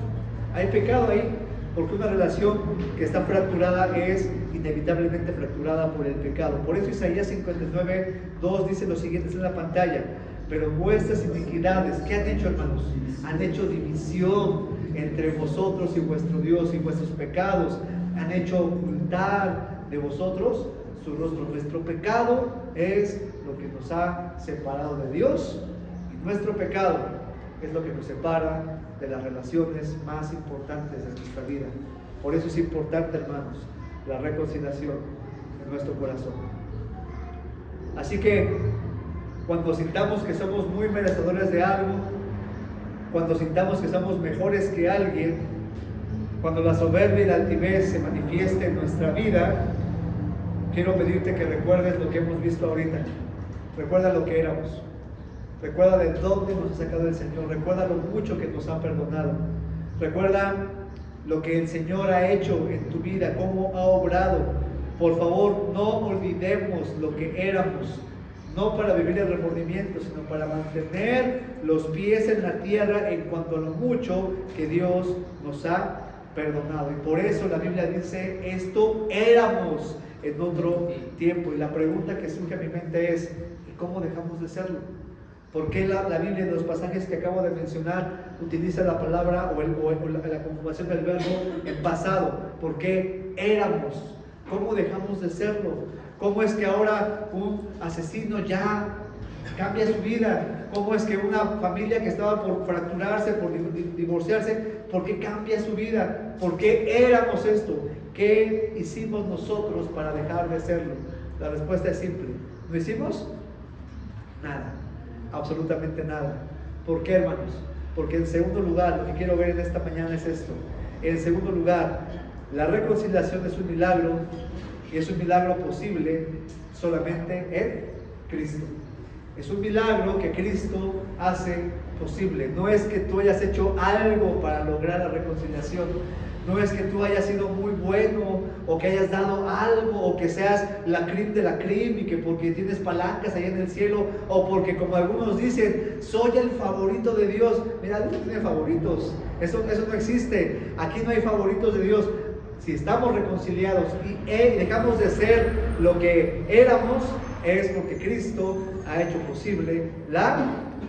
Hay pecado ahí, porque una relación que está fracturada es inevitablemente fracturada por el pecado. Por eso Isaías 59:2 dice lo siguiente, está en la pantalla: pero vuestras iniquidades, ¿qué han hecho, hermanos? Han hecho división entre vosotros y vuestro Dios, y vuestros pecados han hecho ocultar de vosotros su rostro. Nuestro pecado es lo que nos ha separado de Dios, y nuestro pecado es lo que nos separa de las relaciones más importantes de nuestra vida. Por eso es importante, hermanos, la reconciliación en nuestro corazón. Así que cuando sintamos que somos muy merecedores de algo, cuando sintamos que somos mejores que alguien, cuando la soberbia y la altivez se manifieste en nuestra vida, quiero pedirte que recuerdes lo que hemos visto ahorita. Recuerda lo que éramos. Recuerda de dónde nos ha sacado el Señor. Recuerda lo mucho que nos ha perdonado. Recuerda lo que el Señor ha hecho en tu vida, cómo ha obrado. Por favor, no olvidemos lo que éramos. No para vivir el remordimiento, sino para mantener los pies en la tierra en cuanto a lo mucho que Dios nos ha perdonado. Y por eso la Biblia dice, esto éramos en otro tiempo. Y la pregunta que surge a mi mente es, ¿y cómo dejamos de serlo? ¿Por qué la Biblia, en los pasajes que acabo de mencionar, utiliza la palabra o la conjugación del verbo en pasado? ¿Por qué éramos? ¿Cómo dejamos de serlo? ¿Cómo es que ahora un asesino ya cambia su vida? ¿Cómo es que una familia que estaba por fracturarse, por divorciarse, por qué cambia su vida? ¿Por qué éramos esto? ¿Qué hicimos nosotros para dejar de serlo? La respuesta es simple. ¿No hicimos? Nada. Absolutamente nada. ¿Por qué, hermanos? Porque en segundo lugar, lo que quiero ver en esta mañana es esto. En segundo lugar, la reconciliación es un milagro, y es un milagro posible solamente en Cristo. Es un milagro que Cristo hace posible. No es que tú hayas hecho algo para lograr la reconciliación. No es que tú hayas sido muy bueno, o que hayas dado algo, o que seas la crim de la crim, y que porque tienes palancas allá en el cielo, o porque, como algunos dicen, soy el favorito de Dios. Mira, Dios no tiene favoritos. Eso no existe. Aquí no hay favoritos de Dios. Si estamos reconciliados y dejamos de ser lo que éramos, es porque Cristo ha hecho posible la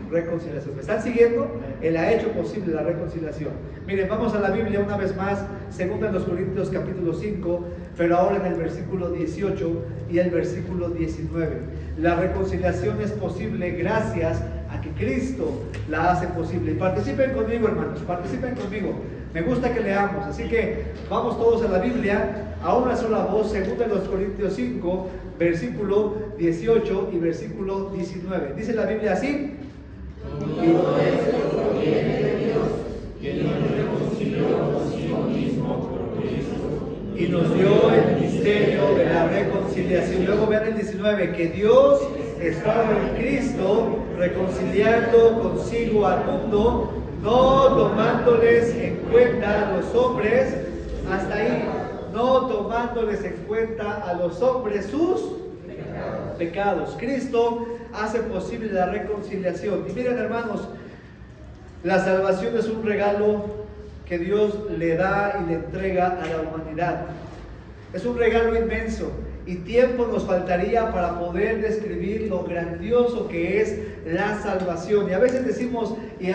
reconciliación. ¿Me están siguiendo? Él ha hecho posible la reconciliación. Miren, vamos a la Biblia una vez más, 2 Corintios capítulo 5, pero ahora en el versículo 18 y el versículo 19. La reconciliación es posible gracias a que Cristo la hace posible. Y participen conmigo, hermanos, participen conmigo. Me gusta que leamos, así que vamos todos a la Biblia, a una sola voz, 2 Corintios 5, versículo 18 y versículo 19. Dice la Biblia así: todo esto proviene de Dios, que nos reconcilió consigo mismo por Cristo y nos dio el misterio de la reconciliación. Luego vean el 19, que Dios estaba en Cristo, reconciliando consigo al mundo, no tomándoles en cuenta a los hombres, hasta ahí, no tomándoles en cuenta a los hombres sus pecados. Cristo hace posible la reconciliación. Y miren, hermanos, la salvación es un regalo que Dios le da y le entrega a la humanidad. Es un regalo inmenso y tiempo nos faltaría para poder describir lo grandioso que es la salvación. Y a veces decimos y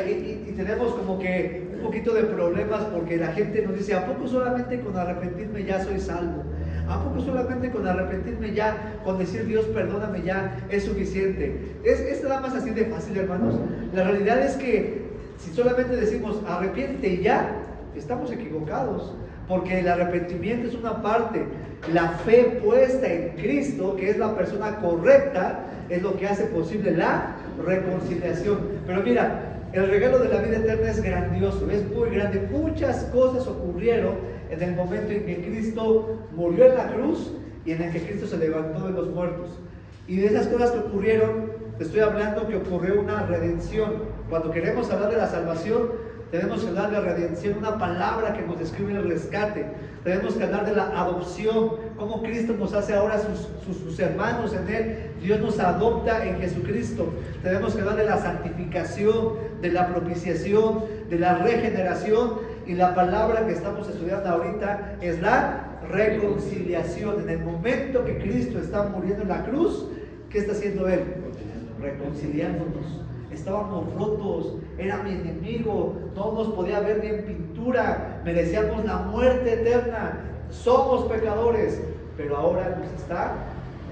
tenemos como que un poquito de problemas porque la gente nos dice: ¿a poco solamente con arrepentirme ya soy salvo? ¿A poco solamente con arrepentirme ya, con decir Dios perdóname ya es suficiente? ¿Es nada más así de fácil, hermanos? La realidad es que si solamente decimos arrepiéntete y ya, estamos equivocados, porque el arrepentimiento es una parte. La fe puesta en Cristo, que es la persona correcta, es lo que hace posible la reconciliación. Pero mira, el regalo de la vida eterna es grandioso, es muy grande. Muchas cosas ocurrieron en el momento en que Cristo murió en la cruz y en el que Cristo se levantó de los muertos. Y de esas cosas que ocurrieron, te estoy hablando que ocurrió una redención. Cuando queremos hablar de la salvación, tenemos que hablar de redención, una palabra que nos describe el rescate. Tenemos que hablar de la adopción, cómo Cristo nos hace ahora sus hermanos en Él. Dios nos adopta en Jesucristo. Tenemos que hablar de la santificación, de la propiciación, de la regeneración. Y la palabra que estamos estudiando ahorita es la reconciliación. En el momento que Cristo está muriendo en la cruz, ¿qué está haciendo Él? Reconciliándonos. Estábamos rotos, era mi enemigo, no nos podía ver ni en pintura, merecíamos la muerte eterna, somos pecadores, pero ahora nos está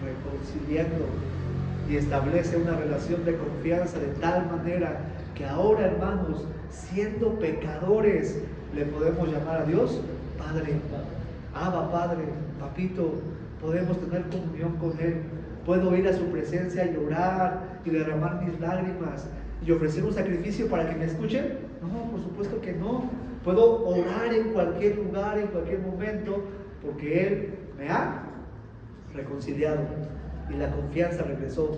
reconciliando y establece una relación de confianza de tal manera que ahora, hermanos, siendo pecadores, le podemos llamar a Dios Padre. Abba, Padre, Papito, podemos tener comunión con Él. Puedo ir a su presencia y llorar y derramar mis lágrimas y ofrecer un sacrificio para que me escuchen. No, por supuesto que no. Puedo orar en cualquier lugar, en cualquier momento, porque Él me ha reconciliado y la confianza regresó.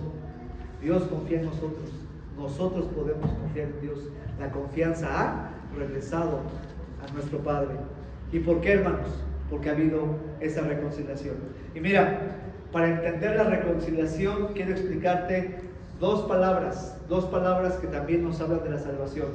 Dios confía en nosotros. Nosotros podemos confiar en Dios. La confianza ha regresado a nuestro Padre. ¿Y por qué, hermanos? Porque ha habido esa reconciliación. Y mira, para entender la reconciliación, quiero explicarte dos palabras que también nos hablan de la salvación.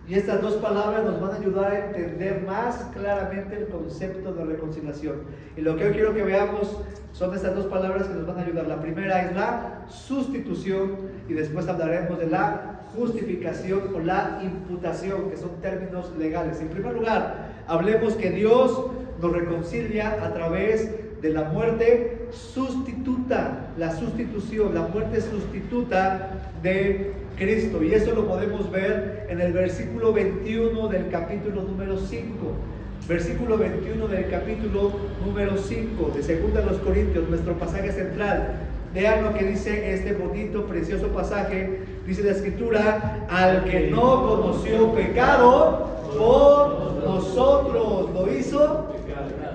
Y estas dos palabras nos van a ayudar a entender más claramente el concepto de reconciliación. Y lo que hoy quiero que veamos son estas dos palabras que nos van a ayudar. La primera es la sustitución y después hablaremos de la justificación o la imputación, que son términos legales. En primer lugar, hablemos que Dios nos reconcilia a través de la muerte sustituta, la sustitución, la muerte sustituta de Cristo. Y eso lo podemos ver en el versículo 21 del capítulo número 5. Versículo 21 del capítulo número 5 de 2 Corintios, nuestro pasaje central. Vean lo que dice este bonito, precioso pasaje. Dice la Escritura: al que no conoció pecado, por nosotros lo hizo.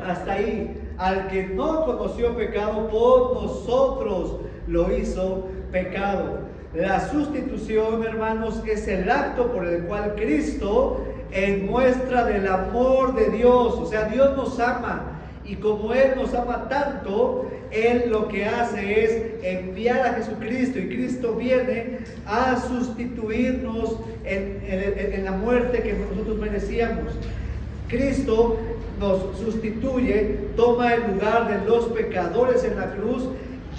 Hasta ahí. Al que no conoció pecado, por nosotros lo hizo pecado. La sustitución, hermanos, es el acto por el cual Cristo, en muestra del amor de Dios, o sea, Dios nos ama, y como Él nos ama tanto, Él lo que hace es enviar a Jesucristo, y Cristo viene a sustituirnos en la muerte que nosotros merecíamos. Cristo nos sustituye, toma el lugar de los pecadores en la cruz,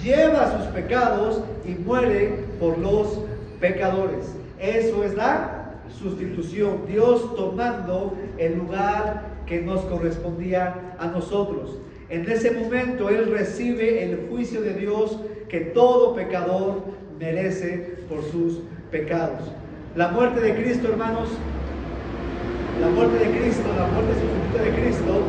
lleva sus pecados y muere por los pecadores. Eso es la sustitución, Dios tomando el lugar que nos correspondía a nosotros. En ese momento Él recibe el juicio de Dios que todo pecador merece por sus pecados. La muerte de Cristo, hermanos, la muerte de Cristo, la muerte sustituta de Cristo,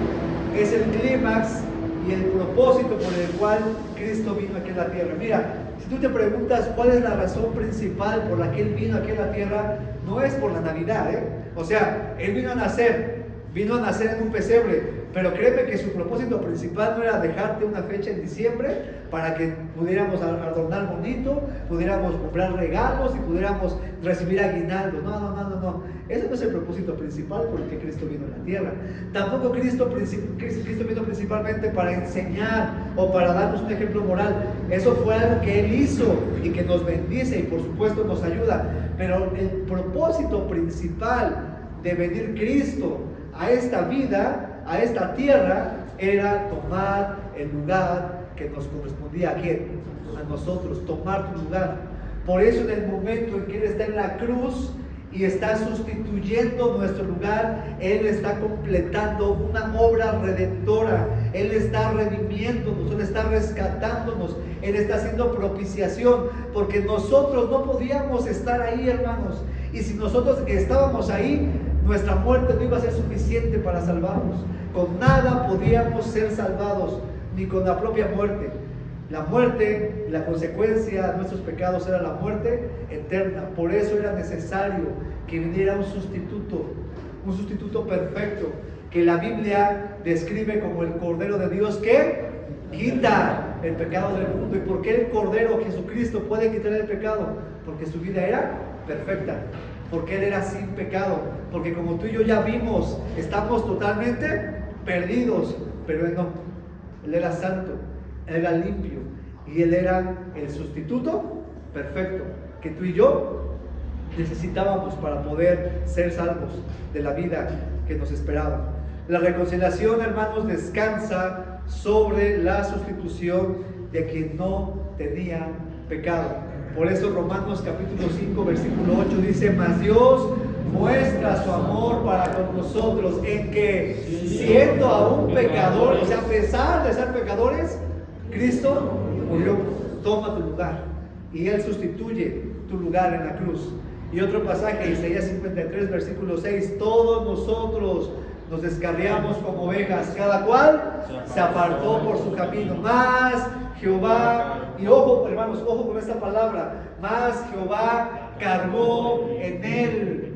es el clímax y el propósito por el cual Cristo vino aquí a la tierra. Mira, si tú te preguntas cuál es la razón principal por la que Él vino aquí a la tierra, no es por la Navidad, O sea, Él vino a nacer en un pesebre, Pero créeme que su propósito principal no era dejarte una fecha en diciembre para que pudiéramos adornar bonito, pudiéramos comprar regalos y pudiéramos recibir aguinaldo. No. Ese no es el propósito principal por el que Cristo vino a la tierra. Tampoco Cristo vino principalmente para enseñar o para darnos un ejemplo moral. Eso fue algo que Él hizo y que nos bendice y por supuesto nos ayuda. Pero el propósito principal de venir Cristo a esta vida, a esta tierra, era tomar el lugar que nos correspondía a quién, a nosotros, tomar tu lugar. Por eso en el momento en que Él está en la cruz y está sustituyendo nuestro lugar, Él está completando una obra redentora. Él está redimiéndonos, Él está rescatándonos, Él está haciendo propiciación, porque nosotros no podíamos estar ahí, hermanos. Y si nosotros estábamos ahí, nuestra muerte no iba a ser suficiente para salvarnos. Con nada podíamos ser salvados, ni con la propia muerte. La muerte, la consecuencia de nuestros pecados era la muerte eterna. Por eso era necesario que viniera un sustituto perfecto, que la Biblia describe como el Cordero de Dios que quita el pecado del mundo. ¿Y por qué el Cordero Jesucristo puede quitar el pecado? Porque su vida era perfecta, porque Él era sin pecado, porque como tú y yo ya vimos, estamos totalmente perdidos, pero Él no. Él era santo, Él era limpio y Él era el sustituto perfecto que tú y yo necesitábamos para poder ser salvos de la vida que nos esperaba. La reconciliación, hermanos, descansa sobre la sustitución de quien no tenía pecado. Por eso Romanos capítulo 5 versículo 8 dice: mas Dios muestra su amor para con nosotros en que, siendo aún pecadores, o sea, a pesar de ser pecadores, Cristo murió, toma tu lugar, y Él sustituye tu lugar en la cruz. Y otro pasaje, Isaías 53 versículo 6: todos nosotros nos descarriamos como ovejas, cada cual se apartó por su camino, mas Jehová, y ojo hermanos, ojo con esta palabra, mas Jehová cargó en él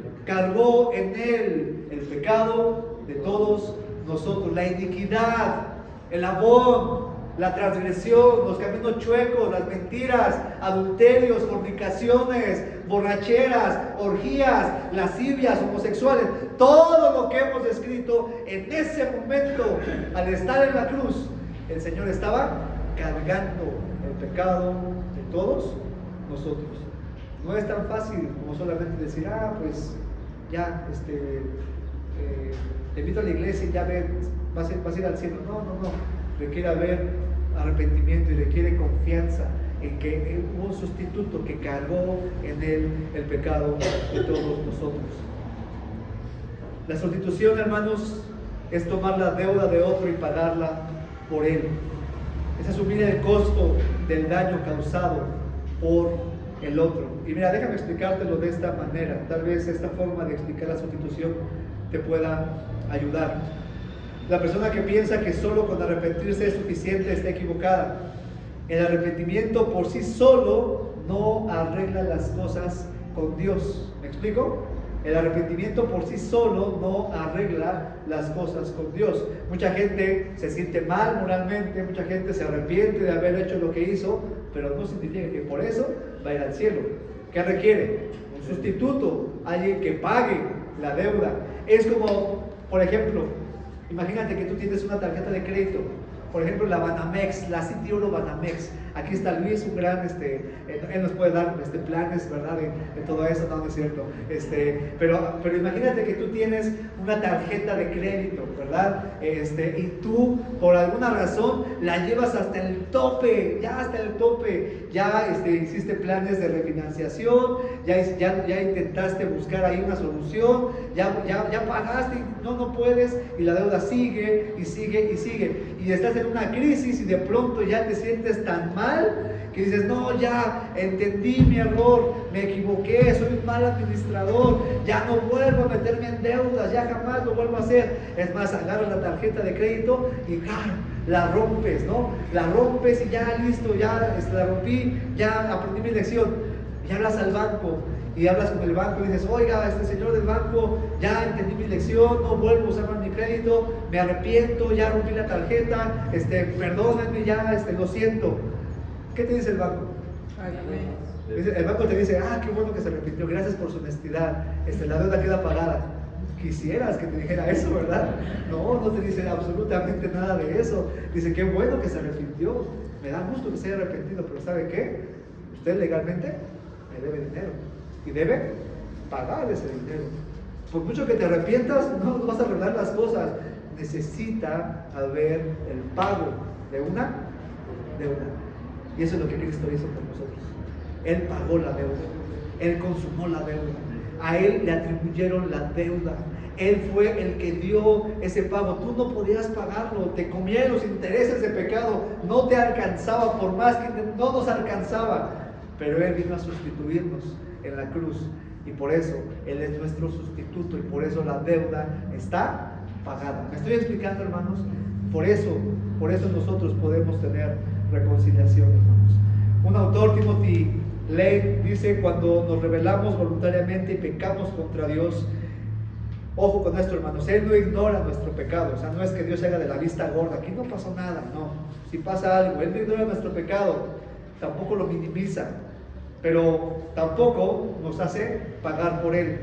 el pecado de todos nosotros, la iniquidad, el abón, la transgresión, los caminos chuecos, las mentiras, adulterios, fornicaciones, borracheras, orgías, lascivias, homosexuales, todo lo que hemos descrito. En ese momento, al estar en la cruz, el Señor estaba cargando el pecado de todos nosotros. No es tan fácil como solamente decir: pues ya, te invito a la iglesia y ya vas a ir al cielo. No. Requiere haber arrepentimiento y requiere confianza en que hubo un sustituto que cargó en él el pecado de todos nosotros. La sustitución, hermanos, es tomar la deuda de otro y pagarla por él. Es asumir el costo del daño causado por el otro. Y mira, déjame explicártelo de esta manera. Tal vez esta forma de explicar la sustitución te pueda ayudar. La persona que piensa que solo con arrepentirse es suficiente está equivocada. El arrepentimiento por sí solo no arregla las cosas con Dios. ¿Me explico? El arrepentimiento por sí solo no arregla las cosas con Dios. Mucha gente se siente mal moralmente, mucha gente se arrepiente de haber hecho lo que hizo, pero no significa que por eso va a ir al cielo. ¿Qué requiere? Un sustituto, alguien que pague la deuda. Es como, por ejemplo, imagínate que tú tienes una tarjeta de crédito, por ejemplo la Banamex, la City Oro Banamex. Aquí está Luis, un gran, él nos puede dar planes, ¿verdad? De todo eso, no es cierto. Pero imagínate que tú tienes una tarjeta de crédito, ¿verdad? Y tú, por alguna razón, la llevas hasta el tope, ya hiciste planes de refinanciación, ya intentaste buscar ahí una solución, ya pagaste, y no puedes, y la deuda sigue, y estás en una crisis, y de pronto ya te sientes tan mal que dices: no, ya entendí mi error, me equivoqué, soy un mal administrador, ya no vuelvo a meterme en deudas, ya jamás lo vuelvo a hacer. Es más, agarras la tarjeta de crédito y la rompes, ¿no? La rompes y ya listo, ya la rompí, ya aprendí mi lección. Y hablas al banco y hablas con el banco y dices, oiga, señor del banco, ya entendí mi lección, no vuelvo a usar más mi crédito, me arrepiento, ya rompí la tarjeta, perdónenme, ya, lo siento. ¿Qué te dice el banco? El banco te dice, qué bueno que se arrepintió, gracias por su honestidad, la deuda queda pagada. Quisieras que te dijera eso, ¿verdad? No, no te dice absolutamente nada de eso. Dice, qué bueno que se arrepintió, me da gusto que se haya arrepentido, pero ¿sabe qué? Usted legalmente me debe dinero y debe pagar ese dinero. Por mucho que te arrepientas, no vas a arreglar las cosas. Necesita haber el pago de una deuda. Y eso es lo que Cristo hizo por nosotros. Él pagó la deuda, Él consumó la deuda. A Él le atribuyeron la deuda. Él fue el que dio ese pago. Tú no podías pagarlo. Te comían los intereses de pecado. No te alcanzaba, por más que no nos alcanzaba. Pero Él vino a sustituirnos en la cruz. Y por eso Él es nuestro sustituto. Y por eso la deuda está pagada. ¿Me estoy explicando, hermanos? Por eso nosotros podemos tener reconciliación, hermanos. Un autor, Timothy Lane, dice, cuando nos rebelamos voluntariamente y pecamos contra Dios, ojo con esto, hermanos, Él no ignora nuestro pecado. O sea, no es que Dios se haga de la vista gorda, aquí no pasó nada, no. Si pasa algo, Él no ignora nuestro pecado, tampoco lo minimiza, pero tampoco nos hace pagar por él.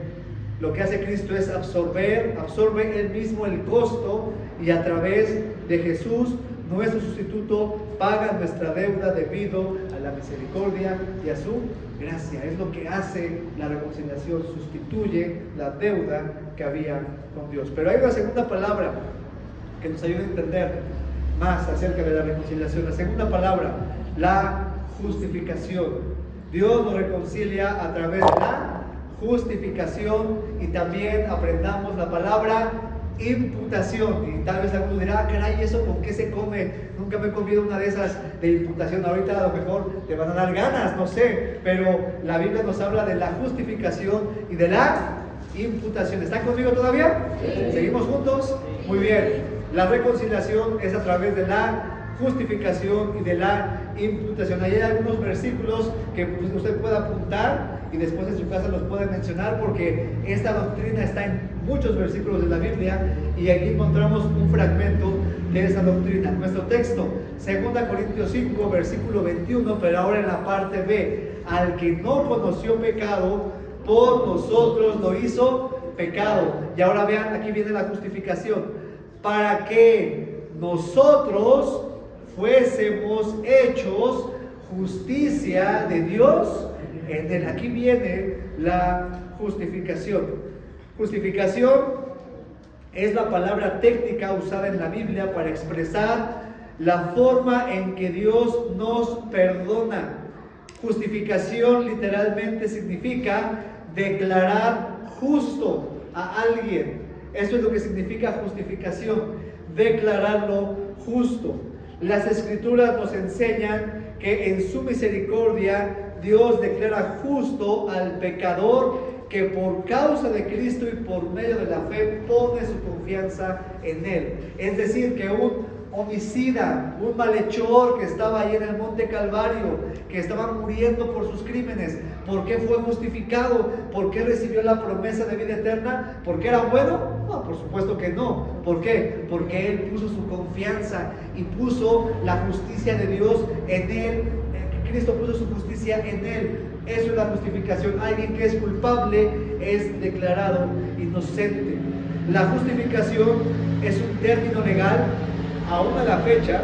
Lo que hace Cristo es absorbe Él mismo el costo, y a través de Jesús, nuestro sustituto, paga nuestra deuda debido a la misericordia y a su gracia. Es lo que hace la reconciliación, sustituye la deuda que había con Dios. Pero hay una segunda palabra que nos ayuda a entender más acerca de la reconciliación. La segunda palabra, la justificación. Dios nos reconcilia a través de la justificación, y también aprendamos la palabra imputación. Y tal vez algunos dirán, caray, ¿eso con qué se come? Nunca me he comido una de esas de imputación. Ahorita a lo mejor te van a dar ganas, no sé, pero la Biblia nos habla de la justificación y de la imputación. ¿Están conmigo todavía? Sí. ¿Seguimos juntos? Muy bien. La reconciliación es a través de la justificación y de la imputación. Ahí hay algunos versículos que usted puede apuntar y después en su casa los puede mencionar, porque esta doctrina está en muchos versículos de la Biblia, y aquí encontramos un fragmento de esa doctrina. Nuestro texto, 2 Corintios 5, versículo 21, pero ahora en la parte B: al que no conoció pecado, por nosotros lo hizo pecado. Y ahora vean, aquí viene la justificación: para que nosotros fuésemos hechos justicia de Dios en él. Aquí viene la justificación. Justificación es la palabra técnica usada en la Biblia para expresar la forma en que Dios nos perdona. Justificación literalmente significa declarar justo a alguien. Eso es lo que significa justificación, declararlo justo. Las Escrituras nos enseñan que en su misericordia Dios declara justo al pecador que por causa de Cristo y por medio de la fe pone su confianza en Él. Es decir, que un homicida, un malhechor que estaba ahí en el monte Calvario, que estaba muriendo por sus crímenes, ¿por qué fue justificado? ¿Por qué recibió la promesa de vida eterna? ¿Por qué era bueno? No, por supuesto que no. ¿Por qué? Porque él puso su confianza y puso la justicia de Dios en él. Cristo puso su justicia en él. Eso es la justificación. Alguien que es culpable es declarado inocente. La justificación es un término legal. Aún a la fecha,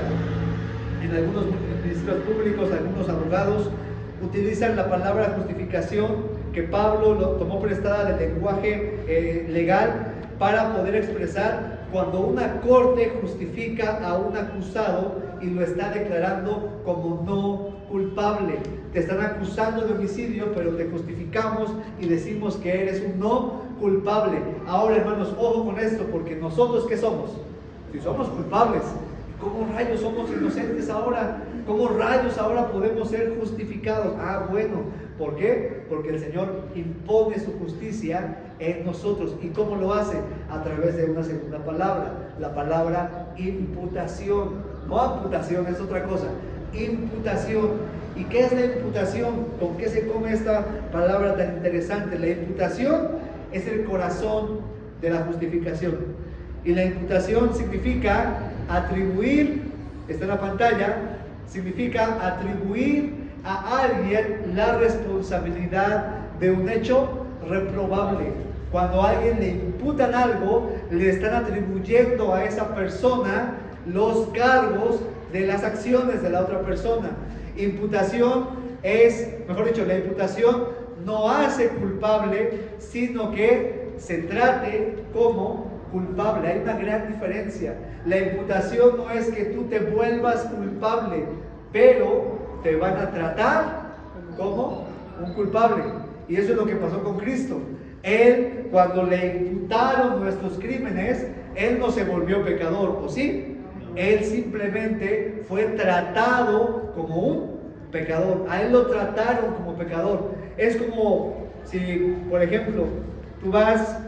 en algunos ministerios públicos, algunos abogados utilizan la palabra justificación, que Pablo lo tomó prestada del lenguaje legal, para poder expresar cuando una corte justifica a un acusado y lo está declarando como no culpable. Te están acusando de homicidio, pero te justificamos y decimos que eres un no culpable. Ahora, hermanos, ojo con esto, porque nosotros, ¿qué somos? Si somos culpables, ¿cómo rayos somos inocentes ahora? ¿Cómo rayos ahora podemos ser justificados? Bueno, ¿por qué? Porque el Señor impone su justicia en nosotros. ¿Y cómo lo hace? A través de una segunda palabra, la palabra imputación. No amputación, es otra cosa. Imputación. ¿Y qué es la imputación? ¿Con qué se come esta palabra tan interesante? La imputación es el corazón de la justificación. Y la imputación significa atribuir, está en la pantalla, significa atribuir a alguien la responsabilidad de un hecho reprobable. Cuando a alguien le imputan algo, le están atribuyendo a esa persona los cargos de las acciones de la otra persona. Imputación es, mejor dicho, la imputación no hace culpable, sino que se trate como culpable. Hay una gran diferencia. La imputación no es que tú te vuelvas culpable, pero te van a tratar como un culpable. Y eso es lo que pasó con Cristo. Él, cuando le imputaron nuestros crímenes, Él no se volvió pecador, ¿o sí? Él simplemente fue tratado como un pecador. A Él lo trataron como pecador. Es como si, por ejemplo, tú vas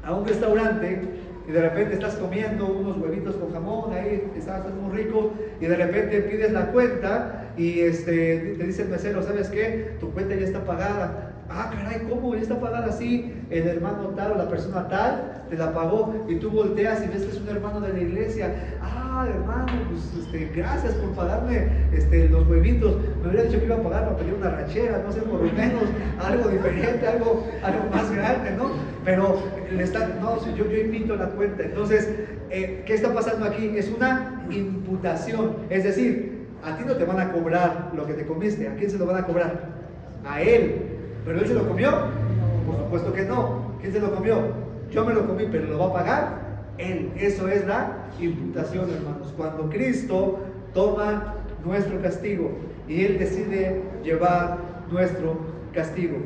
a un restaurante y de repente estás comiendo unos huevitos con jamón, ahí estás muy rico, y de repente pides la cuenta y te dice el mesero, ¿sabes qué? Tu cuenta ya está pagada. Ah, caray, ¿cómo? Ya está pagada así. El hermano tal o la persona tal te la pagó, y tú volteas y ves que es un hermano de la iglesia. Ah, hermano, pues gracias por pagarme los huevitos. Me hubiera dicho que iba a pagar para pedir una ranchera, no sé, por lo menos algo diferente, algo más grande, ¿no? Pero yo invito a la cuenta. Entonces, ¿qué está pasando aquí? Es una imputación. Es decir, a ti no te van a cobrar lo que te comiste. ¿A quién se lo van a cobrar? A él. ¿Pero él se lo comió? Por supuesto que no. ¿Quién se lo comió? Yo me lo comí, pero ¿lo va a pagar? Él. Eso es la imputación, hermanos. Cuando Cristo toma nuestro castigo y Él decide llevar nuestro castigo.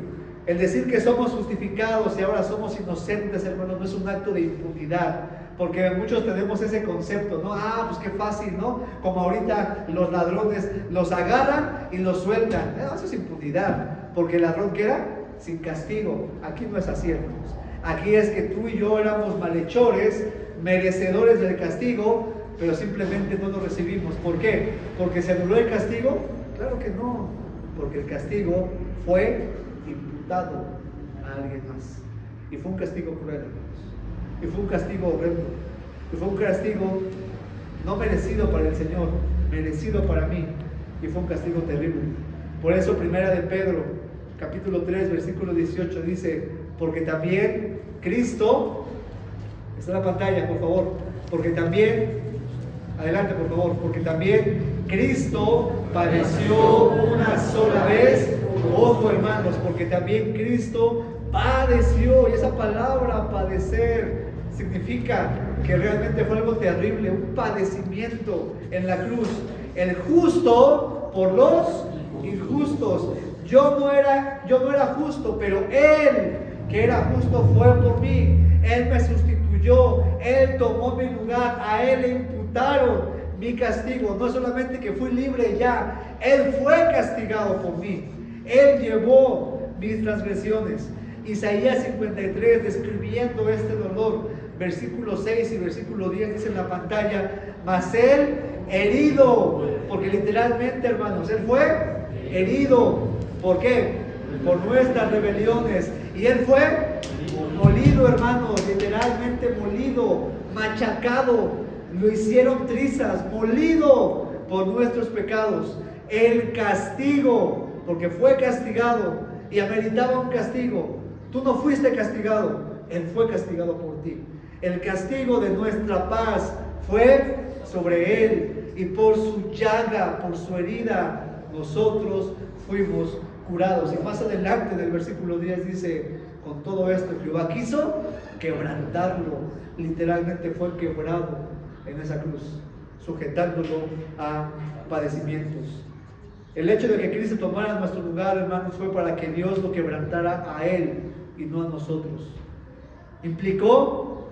El decir que somos justificados y ahora somos inocentes, hermanos, no es un acto de impunidad, porque muchos tenemos ese concepto, ¿no? Ah, pues qué fácil, ¿no? Como ahorita los ladrones los agarran y los sueltan. Eso es impunidad, porque el ladrón queda sin castigo. Aquí no es así, hermanos. Aquí es que tú y yo éramos malhechores, merecedores del castigo, pero simplemente no lo recibimos. ¿Por qué? ¿Porque se anuló el castigo? Claro que no, porque el castigo fue imputado a alguien más. Y fue un castigo cruel, hermanos. Y fue un castigo horrendo. Y fue un castigo no merecido para el Señor, merecido para mí. Y fue un castigo terrible. Por eso, primera de Pedro, capítulo 3, versículo 18, dice: porque también Cristo, está en la pantalla, por favor, porque también, adelante por favor, porque también Cristo padeció una sola vez. Ojo, hermanos, porque también Cristo padeció, y esa palabra padecer significa que realmente fue algo terrible, un padecimiento en la cruz. El justo por los injustos. Yo no era justo, pero Él, que era justo, fue por mí. Él me sustituyó, Él tomó mi lugar, a Él le imputaron mi castigo. No solamente que fui libre ya, Él fue castigado por mí. Él llevó mis transgresiones. Isaías 53, describiendo este dolor, versículo 6 y versículo 10 dice en la pantalla: mas Él herido, porque literalmente, hermanos, Él fue herido. ¿Por qué? Por nuestras rebeliones. Y Él fue molido, hermanos, literalmente molido, machacado, lo hicieron trizas, molido por nuestros pecados. El castigo, porque fue castigado y ameritaba un castigo. Tú no fuiste castigado, Él fue castigado por ti. El castigo de nuestra paz fue sobre Él, y por su llaga, por su herida, nosotros fuimos curados. Y más adelante del versículo 10 dice: con todo esto Jehová quiso quebrantarlo. Literalmente fue quebrado en esa cruz, sujetándolo a padecimientos. El hecho de que Cristo tomara nuestro lugar, hermanos, fue para que Dios lo quebrantara a Él y no a nosotros. Implicó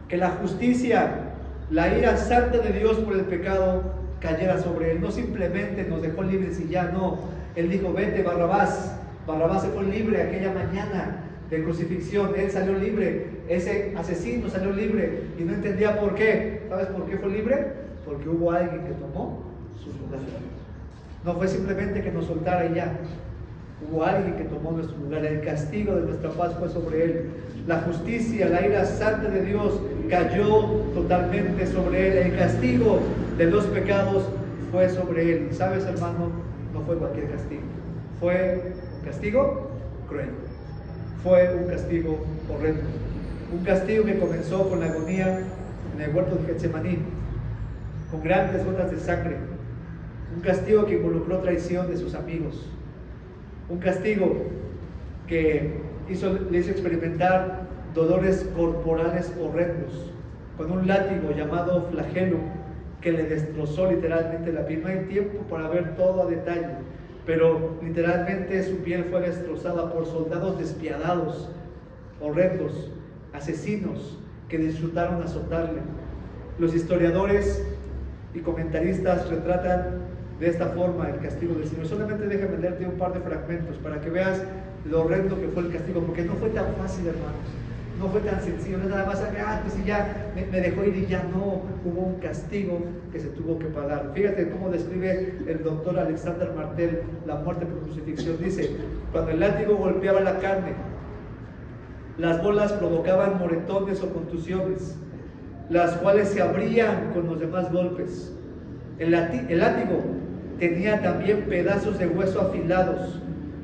que la justicia, la ira santa de Dios por el pecado cayera sobre Él. No simplemente nos dejó libres y ya no. Él dijo: vete, Barrabás. Barrabás se fue libre aquella mañana de crucifixión. Él salió libre. Ese asesino salió libre y no entendía por qué. ¿Sabes por qué fue libre? Porque hubo alguien que tomó su lugar. No fue simplemente que nos soltara y ya. Hubo alguien que tomó nuestro lugar. El castigo de nuestra paz fue sobre él. La justicia, la ira santa de Dios cayó totalmente sobre él. El castigo de los pecados fue sobre él. Y sabes, hermano, no fue cualquier castigo. Fue un castigo cruel. Fue un castigo horrendo. Un castigo que comenzó con la agonía en el huerto de Getsemaní, con grandes gotas de sangre. Un castigo que involucró traición de sus amigos. Un castigo que le hizo experimentar dolores corporales horrendos, con un látigo llamado flagelo que le destrozó literalmente la piel. No hay tiempo para ver todo a detalle, pero literalmente su piel fue destrozada por soldados despiadados, horrendos, asesinos que disfrutaron azotarle. Los historiadores y comentaristas retratan de esta forma el castigo del Señor. Solamente déjame leerte un par de fragmentos para que veas lo horrendo que fue el castigo, porque no fue tan fácil, hermanos. No fue tan sencillo, no es nada más, pues si ya me dejó ir y ya no. Hubo un castigo que se tuvo que pagar. Fíjate cómo describe el doctor Alexander Martel la muerte por crucifixión. Dice: cuando el látigo golpeaba la carne, las bolas provocaban moretones o contusiones, las cuales se abrían con los demás golpes. El látigo tenía también pedazos de hueso afilados,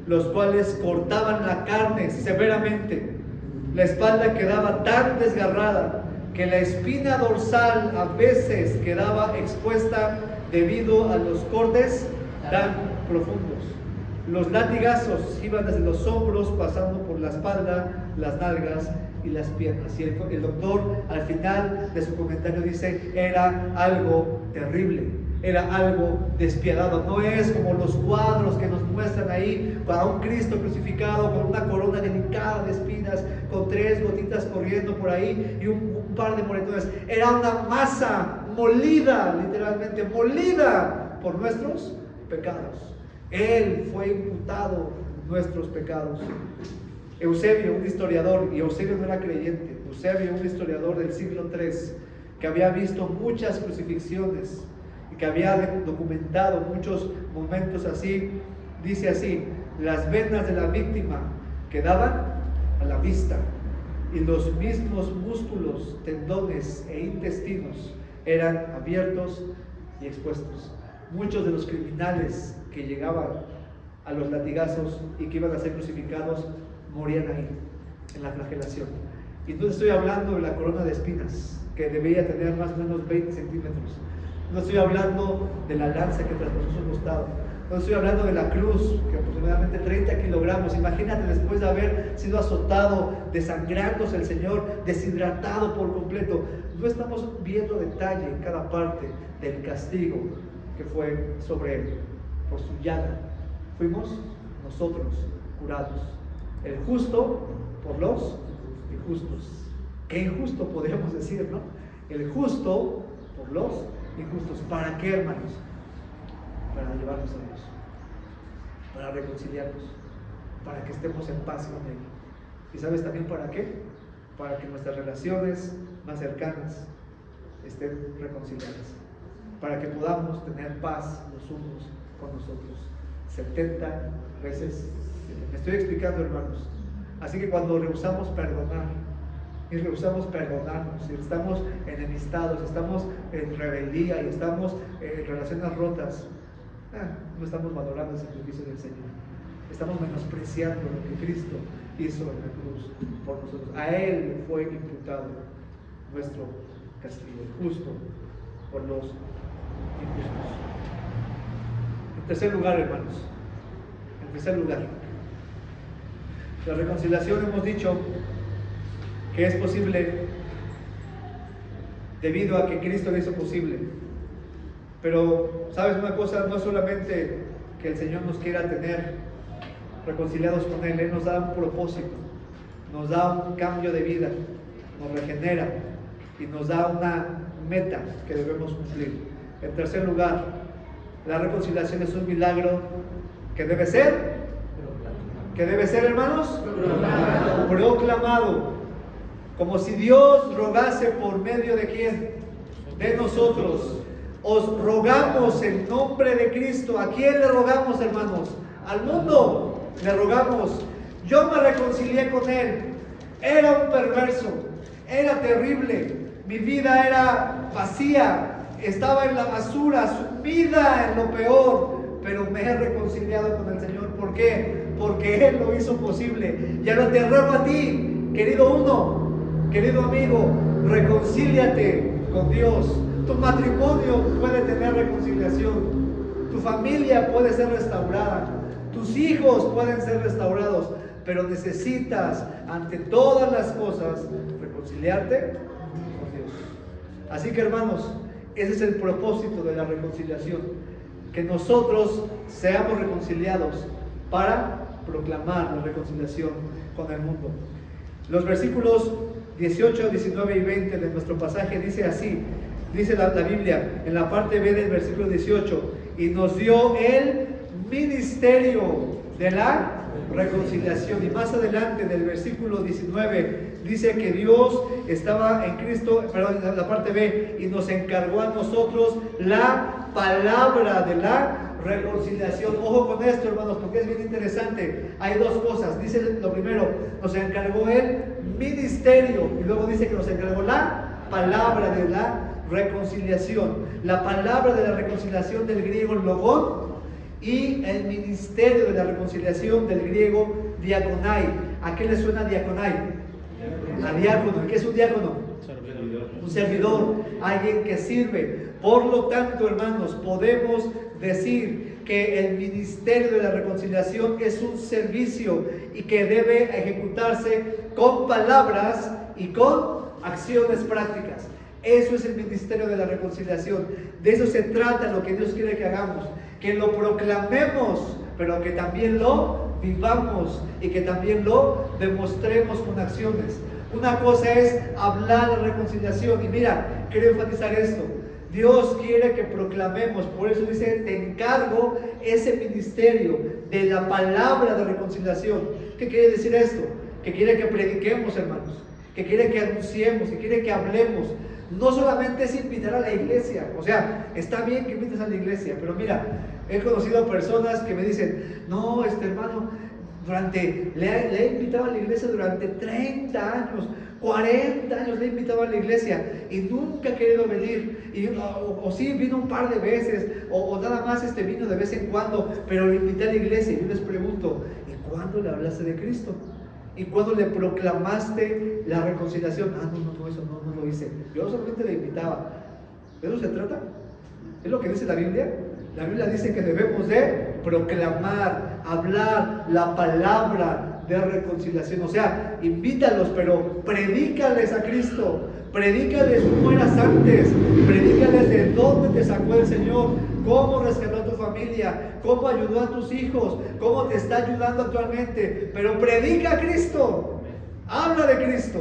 los cuales cortaban la carne severamente. La espalda quedaba tan desgarrada que la espina dorsal a veces quedaba expuesta debido a los cortes tan profundos. Los latigazos iban desde los hombros, pasando por la espalda, las nalgas y las piernas. Y el doctor al final de su comentario dice: era algo terrible. Era algo despiadado. No es como los cuadros que nos muestran ahí a un Cristo crucificado con una corona delicada de espinas, con 3 gotitas corriendo por ahí y un par de moretones. Era una masa molida, literalmente molida por nuestros pecados. Él fue imputado nuestros pecados. Eusebio, un historiador, y Eusebio no era creyente, Eusebio, un historiador del siglo III, que había visto muchas crucifixiones y que había documentado muchos momentos así, dice así: las venas de la víctima quedaban a la vista y los mismos músculos, tendones e intestinos eran abiertos y expuestos. Muchos de los criminales que llegaban a los latigazos y que iban a ser crucificados morían ahí, en la flagelación. Y no estoy hablando de la corona de espinas, que debería tener más o menos 20 centímetros. No estoy hablando de la lanza que traspasó su costado. No estoy hablando de la cruz, que aproximadamente 30 kilogramos. Imagínate, después de haber sido azotado, desangrándose el Señor, deshidratado por completo. No estamos viendo detalle en cada parte del castigo que fue sobre él. Por su llaga fuimos nosotros curados. El justo por los injustos. Qué injusto podríamos decir, ¿no? El justo por los injustos. ¿Para qué, hermanos? Para llevarnos a Dios, para reconciliarnos, para que estemos en paz con Él. ¿Y sabes también para qué? Para que nuestras relaciones más cercanas estén reconciliadas, para que podamos tener paz los unos con nosotros. 70 veces. Me estoy explicando, hermanos. Así que cuando rehusamos perdonar, y rehusamos perdonarnos, y estamos enemistados, estamos en rebeldía y estamos en relaciones rotas, no estamos valorando el sacrificio del Señor. Estamos menospreciando lo que Cristo hizo en la cruz por nosotros. A Él fue imputado nuestro castigo, justo por los injustos. En tercer lugar, hermanos, en tercer lugar, la reconciliación, hemos dicho que es posible debido a que Cristo lo hizo posible. Pero, ¿sabes una cosa? No solamente que el Señor nos quiera tener reconciliados con Él, Él nos da un propósito, nos da un cambio de vida, nos regenera y nos da una meta que debemos cumplir. En tercer lugar, la reconciliación es un milagro que debe ser, hermanos, proclamado. Como si Dios rogase por medio de quién, de nosotros, os rogamos en nombre de Cristo. ¿A quién le rogamos, hermanos? Al mundo le rogamos. Yo me reconcilié con él. Era un perverso, era terrible, mi vida era vacía, estaba en la basura, sumida en lo peor, pero me he reconciliado con el Señor. ¿Por qué? Porque Él lo hizo posible. Y ahora te ruego a ti, querido uno, querido amigo, reconcíliate con Dios. Tu matrimonio puede tener reconciliación, tu familia puede ser restaurada, tus hijos pueden ser restaurados, pero necesitas, ante todas las cosas, reconciliarte con Dios. Así que, hermanos, ese es el propósito de la reconciliación, que nosotros seamos reconciliados para proclamar la reconciliación con el mundo. Los versículos 18, 19 y 20 de nuestro pasaje dice así, dice la Biblia, en la parte B del versículo 18, y nos dio el ministerio de la reconciliación. Y más adelante del versículo 19 dice que Dios estaba en Cristo, perdón, la parte B, y nos encargó a nosotros la palabra de la reconciliación. Ojo con esto, hermanos, porque es bien interesante. Hay dos cosas. Dice lo primero, nos encargó el ministerio, y luego dice que nos encargó la palabra de la reconciliación. La palabra de la reconciliación del griego logón, y el ministerio de la reconciliación del griego diaconai. ¿A qué le suena diaconai? A diácono. ¿Qué es un diácono? Un servidor, alguien que sirve. Por lo tanto, hermanos, podemos decir que el ministerio de la reconciliación es un servicio y que debe ejecutarse con palabras y con acciones prácticas. Eso es el ministerio de la reconciliación. De eso se trata lo que Dios quiere que hagamos, que lo proclamemos, pero que también lo vivamos y que también lo demostremos con acciones. Una cosa es hablar de reconciliación, y mira, quiero enfatizar esto. Dios quiere que proclamemos, por eso dice, te encargo ese ministerio de la palabra de reconciliación. ¿Qué quiere decir esto? Que quiere que prediquemos, hermanos, que quiere que anunciemos, que quiere que hablemos. No solamente es invitar a la iglesia, o sea, está bien que invites a la iglesia, pero mira, he conocido personas que me dicen, no, hermano, le he invitado a la iglesia durante 30 años, 40 años le he invitado a la iglesia y nunca ha querido venir, o sí vino un par de veces, o nada más vino de vez en cuando, pero le invité a la iglesia. Y yo les pregunto, ¿y cuándo le hablaste de Cristo? ¿Y cuándo le proclamaste la reconciliación? No, eso no lo hice. Yo solamente le invitaba. ¿De eso se trata? ¿Es lo que dice la Biblia? La Biblia dice que debemos de proclamar, hablar la palabra de reconciliación. O sea, invítalos, pero predícales a Cristo. Predícales cómo eras antes. Predícales de dónde te sacó el Señor, cómo rescató a tu familia, cómo ayudó a tus hijos, cómo te está ayudando actualmente. Pero predica a Cristo. Habla de Cristo.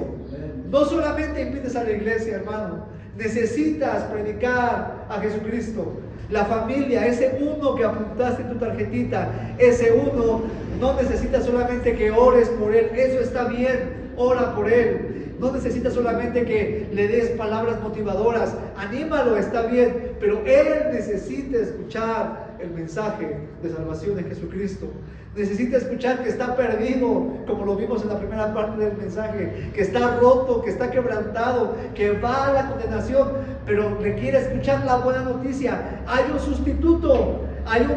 No solamente invites a la iglesia, hermano. Necesitas predicar a Jesucristo. La familia, ese uno que apuntaste en tu tarjetita, ese uno no necesita solamente que ores por él. Eso está bien, ora por él. No necesita solamente que le des palabras motivadoras. Anímalo, está bien, pero él necesita escuchar el mensaje de salvación de Jesucristo. Necesita escuchar que está perdido, como lo vimos en la primera parte del mensaje, que está roto, que está quebrantado, que va a la condenación, pero requiere escuchar la buena noticia. Hay un sustituto, hay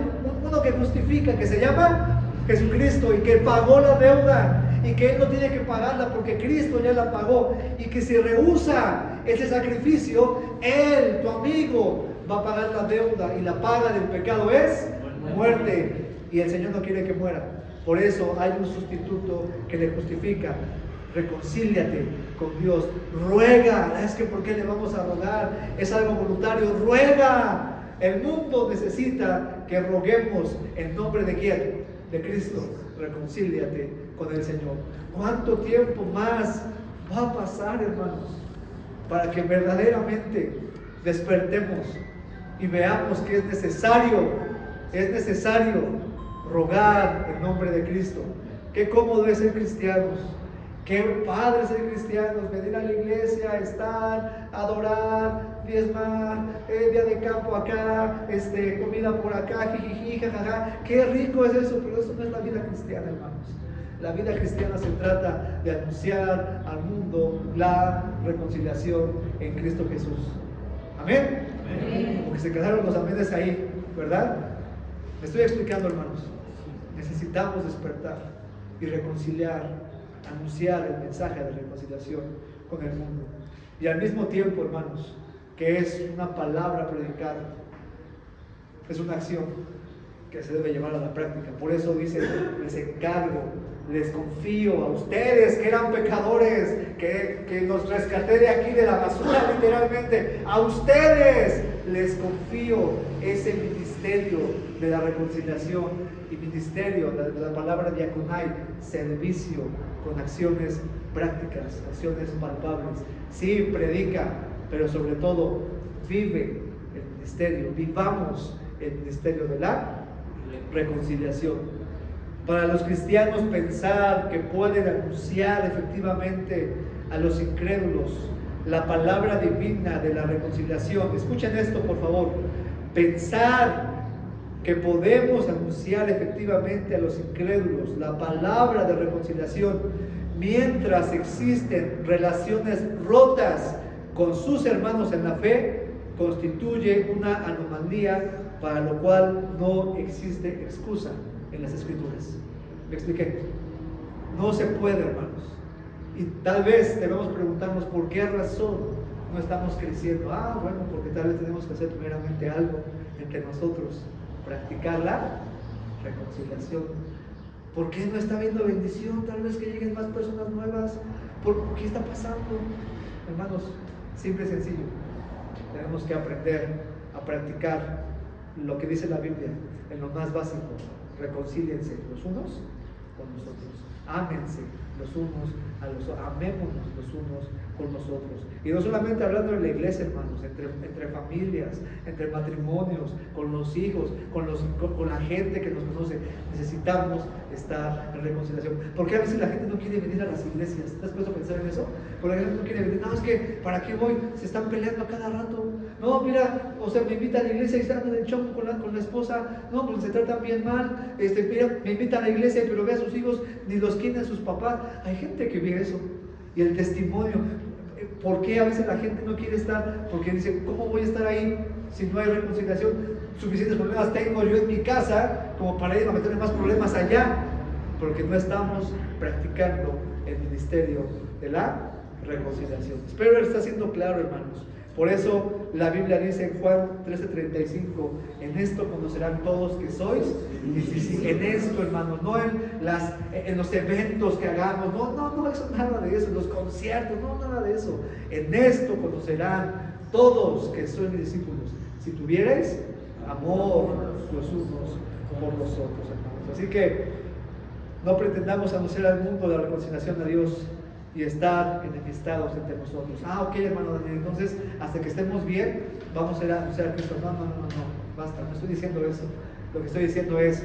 uno que justifica, que se llama Jesucristo, y que pagó la deuda, y que Él no tiene que pagarla porque Cristo ya la pagó, y que si rehúsa ese sacrificio, Él, tu amigo, va a pagar la deuda, y la paga del pecado es muerte. Y el Señor no quiere que muera. Por eso hay un sustituto que le justifica. Reconcíliate con Dios. Ruega. Es que ¿por qué le vamos a rogar? Es algo voluntario. Ruega. El mundo necesita que roguemos en nombre de ¿quién? De Cristo. Reconcíliate con el Señor. ¿Cuánto tiempo más va a pasar, hermanos, para que verdaderamente despertemos y veamos que es necesario rogar en nombre de Cristo? Qué cómodo es ser cristianos, Qué padre ser cristianos, venir a la iglesia, estar, adorar, diezmar, día de campo acá, comida por acá, jijiji, jajaja. Qué rico es eso, pero eso no es la vida cristiana, hermanos. La vida cristiana se trata de anunciar al mundo la reconciliación en Cristo Jesús. Amén. Amén. Porque se quedaron los amenes ahí, ¿verdad? Me estoy explicando, hermanos. Necesitamos despertar y reconciliar, anunciar el mensaje de reconciliación con el mundo. Y al mismo tiempo, hermanos, que es una palabra predicada, es una acción que se debe llevar a la práctica. Por eso dice, les encargo, les confío a ustedes que eran pecadores, que los rescaté de aquí de la basura literalmente, a ustedes les confío ese ministerio de la reconciliación y ministerio de la palabra diaconai, servicio con acciones prácticas, acciones palpables. Sí, predica, pero sobre todo vive el ministerio, vivamos el ministerio de la reconciliación. Para los cristianos pensar que pueden anunciar efectivamente a los incrédulos la palabra divina de la reconciliación. Escuchen esto, por favor. Pensar que podemos anunciar efectivamente a los incrédulos la palabra de reconciliación mientras existen relaciones rotas con sus hermanos en la fe, constituye una anomalía para lo cual no existe excusa en las Escrituras. ¿Me expliqué? No se puede, hermanos. Y tal vez debemos preguntarnos por qué razón no estamos creciendo. Bueno, porque tal vez tenemos que hacer primeramente algo entre nosotros, practicar la reconciliación. ¿Por qué no está habiendo bendición? Tal vez que lleguen más personas nuevas. ¿Por qué está pasando? Hermanos, simple y sencillo. Tenemos que aprender a practicar lo que dice la Biblia en lo más básico. Reconcíliense los unos con los otros. Ámense los unos a los otros. Amémonos los unos con los otros. Y no solamente hablando de la iglesia, hermanos, entre familias, entre matrimonios, con los hijos, con la gente que nos conoce. Necesitamos estar en reconciliación. Porque a veces la gente no quiere venir a las iglesias. ¿Te has puesto a pensar en eso? Porque la gente no quiere venir. No, es que ¿para qué voy? Se están peleando a cada rato. No, mira, me invita a la iglesia y están en el choco con la esposa. No, pues se tratan bien mal. Mira, me invitan a la iglesia, pero ve a sus hijos, ni los quieren sus papás. Hay gente que ve eso. Y el testimonio. ¿Por qué a veces la gente no quiere estar? Porque dice, ¿cómo voy a estar ahí si no hay reconciliación? Suficientes problemas tengo yo en mi casa como para ir a meterle más problemas allá, porque no estamos practicando el ministerio de la reconciliación. Espero que está siendo claro, hermanos. Por eso la Biblia dice en Juan 13:35, en esto conocerán todos que sois. En esto, hermanos, no en los eventos que hagamos, no, eso, nada de eso, en los conciertos, no, nada de eso. En esto conocerán todos que sois mis discípulos, si tuvierais amor los unos por los otros, hermanos. Así que no pretendamos anunciar al mundo la reconciliación a Dios y estar enemistados entre nosotros. Ok, hermano Daniel, entonces hasta que estemos bien vamos a ir a anunciar a Cristo. No, basta, no estoy diciendo eso. Lo que estoy diciendo es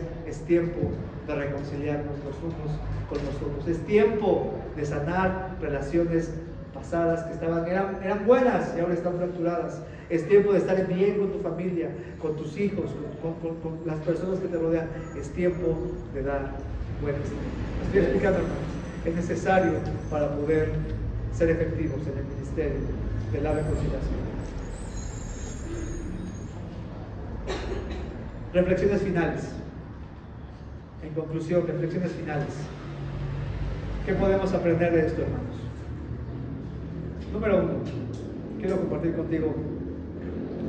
tiempo de reconciliarnos los unos con los otros. Es tiempo de sanar relaciones pasadas que eran buenas y ahora están fracturadas. Es tiempo de estar bien con tu familia, con tus hijos, con las personas que te rodean. Es tiempo de dar buen testimonio. Me estoy explicando, hermanos. Es necesario para poder ser efectivos en el ministerio de la reconciliación. Reflexiones finales. En conclusión, reflexiones finales. ¿Qué podemos aprender de esto, hermanos? Número 1, quiero compartir contigo,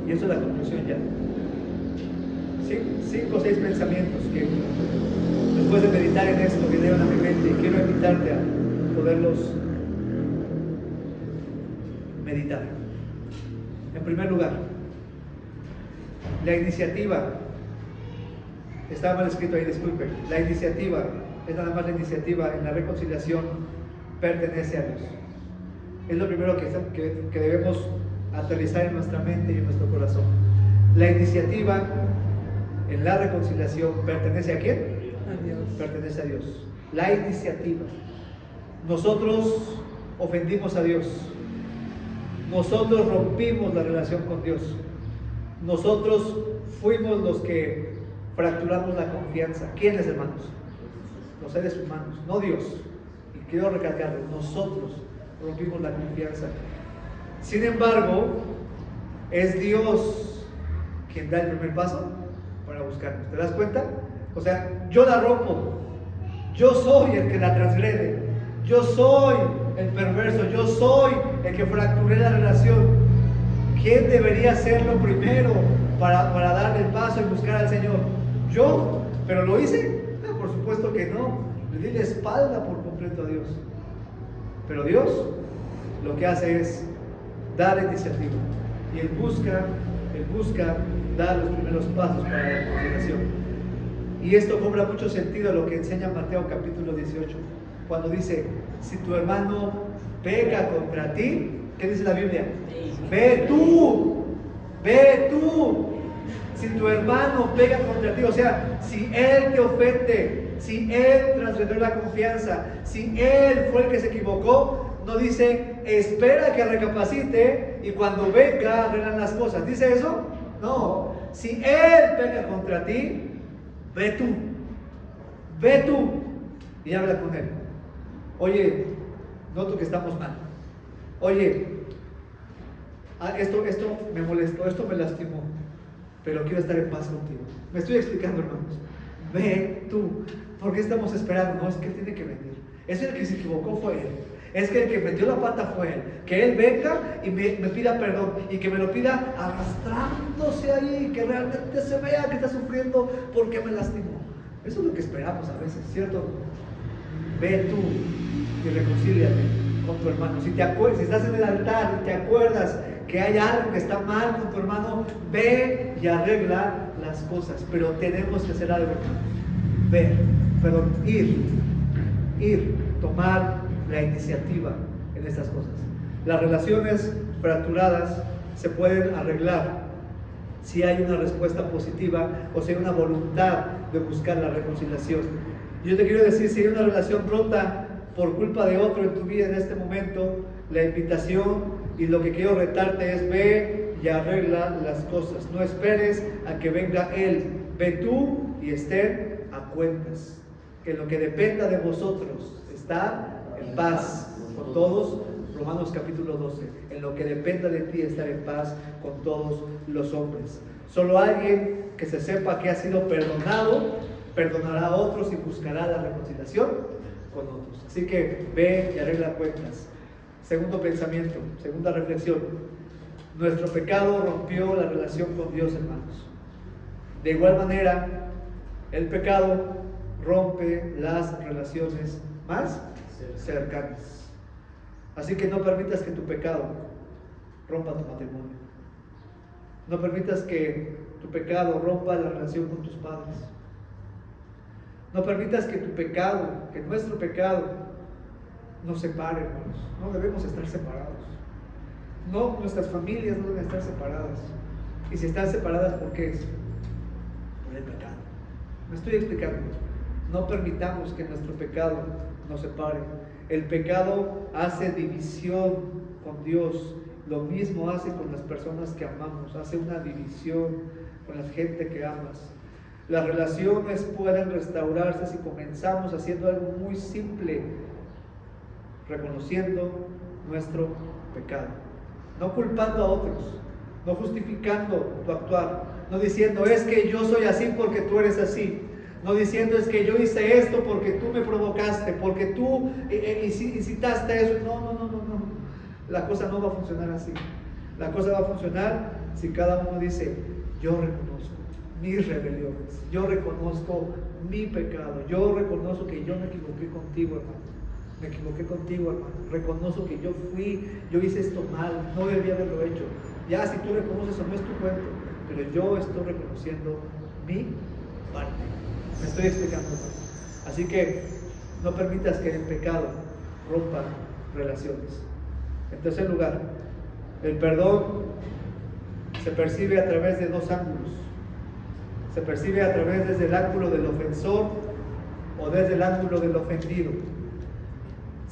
y eso es la conclusión ya. 5 o 6 pensamientos que después de meditar en esto vinieron a mi mente y quiero invitarte a poderlos meditar. En primer lugar, la iniciativa, estaba mal escrito ahí, disculpen, la iniciativa, es nada más la iniciativa en la reconciliación, pertenece a Dios. Es lo primero que debemos aterrizar en nuestra mente y en nuestro corazón. La iniciativa en la reconciliación pertenece a quién? A Dios. Pertenece a Dios. La iniciativa. nosotros ofendimos a Dios. Nosotros rompimos la relación con Dios. Nosotros fuimos los que fracturamos la confianza. ¿Quiénes, hermanos? Los seres humanos, no Dios. Y quiero recalcarlo, nosotros rompimos la confianza. Sin embargo, es Dios quien da el primer paso para buscarnos. ¿Te das cuenta? O sea, yo la rompo. Yo soy el que la transgrede. Yo soy el perverso. Yo soy el que fracturé la relación. ¿Quién debería hacerlo primero para dar el paso y buscar al Señor? Yo. ¿Pero lo hice? No, por supuesto que no. Le di la espalda por completo a Dios. Pero Dios lo que hace es dar la iniciativa. Y Él busca dar los primeros pasos para la reconciliación. Y esto cobra mucho sentido a lo que enseña Mateo capítulo 18. Cuando dice, si tu hermano peca contra ti, ¿qué dice la Biblia? Ve tú. Si tu hermano peca contra ti, o sea, si él te ofende, si él transgredió la confianza, si él fue el que se equivocó, no dice, espera que recapacite y cuando venga arreglan las cosas. ¿Dice eso? No. Si él peca contra ti, ve tú y habla con él. Oye, noto que estamos mal. Oye, esto me molestó, esto me lastimó, pero quiero estar en paz contigo. Me estoy explicando, hermanos. Ve tú. ¿Por qué estamos esperando? No, es que él tiene que venir. Es el que se equivocó, fue él. Es que el que metió la pata fue él. Que él venga y me pida perdón. Y que me lo pida arrastrándose ahí. Que realmente se vea que está sufriendo porque me lastimó. Eso es lo que esperamos a veces, ¿cierto? Ve tú y reconcíliate con tu hermano. Si estás en el altar y te acuerdas que hay algo que está mal con tu hermano, ve y arregla las cosas. Pero tenemos que hacer algo. Ir, tomar la iniciativa en estas cosas. Las relaciones fracturadas se pueden arreglar si hay una respuesta positiva o si hay una voluntad de buscar la reconciliación. Yo te quiero decir, si hay una relación rota por culpa de otro en tu vida en este momento, la invitación y lo que quiero retarte es ve y arregla las cosas. No esperes a que venga Él. Ve tú y estén a cuentas. Que en lo que dependa de vosotros está en paz con todos. Romanos capítulo 12. En lo que dependa de ti estar en paz con todos los hombres. Solo alguien que se sepa que ha sido perdonado perdonará a otros y buscará la reconciliación con otros. Así que ve y arregla cuentas. Segundo pensamiento, segunda reflexión. Nuestro pecado rompió la relación con Dios, hermanos. De igual manera, el pecado rompe las relaciones más cercanas. Así que no permitas que tu pecado rompa tu matrimonio. No permitas que tu pecado rompa la relación con tus padres. No permitas que tu pecado, que nuestro pecado nos separe, hermanos. No debemos estar separados. No, nuestras familias no deben estar separadas. Y si están separadas, ¿por qué es? Por el pecado. Me estoy explicando. No permitamos que nuestro pecado nos separe. El pecado hace división con Dios. Lo mismo hace con las personas que amamos. Hace una división con la gente que amas. Las relaciones pueden restaurarse si comenzamos haciendo algo muy simple, reconociendo nuestro pecado, no culpando a otros, no justificando tu actuar, no diciendo es que yo soy así porque tú eres así, no diciendo es que yo hice esto porque tú me provocaste, porque tú incitaste eso. No. La cosa no va a funcionar así. La cosa va a funcionar si cada uno dice, yo reconozco mis rebeliones, yo reconozco mi pecado, yo reconozco que yo me equivoqué contigo, hermano, reconozco que yo hice esto mal, no debía haberlo hecho. Ya si tú reconoces eso no es tu cuento, pero yo estoy reconociendo mi parte. Me estoy explicando, hermano. Así que no permitas que el pecado rompa relaciones. En tercer lugar, el perdón se percibe a través de dos ángulos. Se percibe a través desde el ángulo del ofensor o desde el ángulo del ofendido.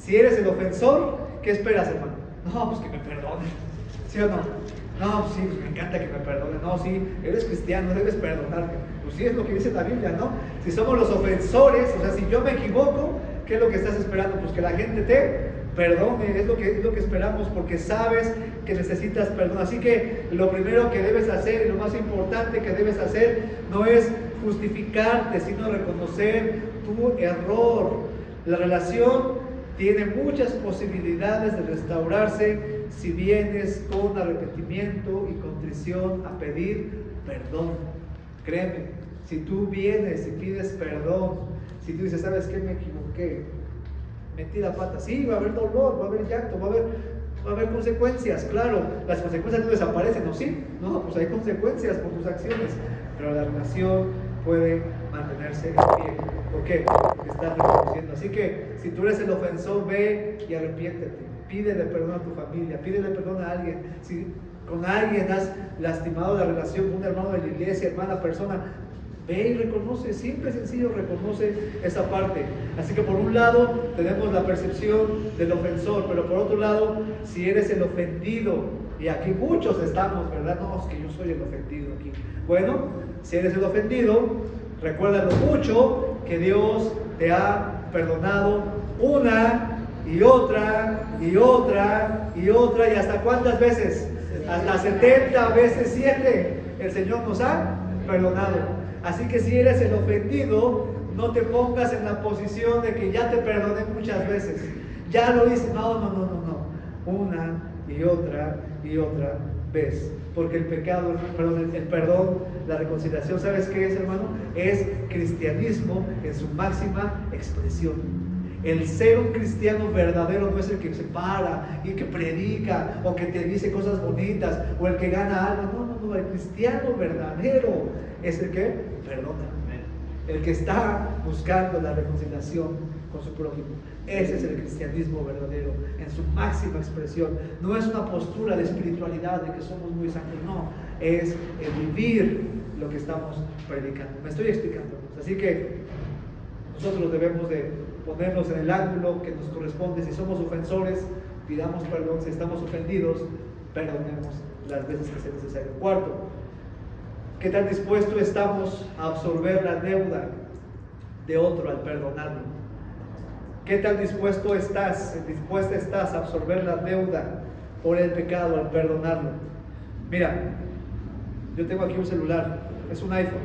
Si eres el ofensor, ¿qué esperas, hermano? No, pues que me perdone. ¿Sí o no? No, pues sí, me encanta que me perdone. No, sí, eres cristiano, debes perdonarme. Pues sí, es lo que dice la Biblia, ¿no? Si somos los ofensores, o sea, si yo me equivoco, ¿qué es lo que estás esperando? Pues que la gente te perdone, es lo que esperamos, porque sabes que necesitas perdón. Así que lo primero que debes hacer y lo más importante que debes hacer no es justificarte, sino reconocer tu error. La relación tiene muchas posibilidades de restaurarse si vienes con arrepentimiento y contrición a pedir perdón. Créeme, si tú vienes y pides perdón, si tú dices, ¿sabes qué? Me equivoqué, metí la pata, sí, va a haber dolor, va a haber llanto, va a haber consecuencias, claro, las consecuencias no desaparecen, ¿no? Sí, no, pues hay consecuencias por tus acciones, pero la relación puede mantenerse en pie. ¿Por qué? Porque estás reconociendo. Así que si tú eres el ofensor, ve y arrepiéntete, pídele perdón a tu familia, pídele perdón a alguien. Si con alguien has lastimado la relación, un hermano de la iglesia, hermana, persona, ve y reconoce, simple y sencillo, reconoce esa parte. Así que por un lado tenemos la percepción del ofensor, pero por otro lado, si eres el ofendido, y aquí muchos estamos, ¿verdad? No, es que yo soy el ofendido aquí. Bueno, si eres el ofendido, recuerda lo mucho que Dios te ha perdonado una y otra y otra y otra, y hasta cuántas veces, hasta 70 veces 7 el Señor nos ha perdonado. Así que si eres el ofendido, no te pongas en la posición de que ya te perdoné muchas veces, ya lo hice. No, una y otra vez, porque el pecado, el perdón, la reconciliación, ¿sabes qué es, hermano? Es cristianismo en su máxima expresión. El ser un cristiano verdadero no es el que se para y que predica o que te dice cosas bonitas o el que gana algo. No, el cristiano verdadero es el que perdona, el que está buscando la reconciliación con su prójimo. Ese es el cristianismo verdadero en su máxima expresión. No es una postura de espiritualidad, de que somos muy santos, no, es el vivir lo que estamos predicando. Me estoy explicando. Así que nosotros debemos de ponernos en el ángulo que nos corresponde. Si somos ofensores, pidamos perdón. Si estamos ofendidos, perdonemos las veces que sea necesario. Cuarto, ¿qué tan dispuestos estamos a absorber la deuda de otro al perdonarlo? ¿Qué tan dispuesta estás a absorber la deuda por el pecado al perdonarlo? Mira, yo tengo aquí un celular, es un iPhone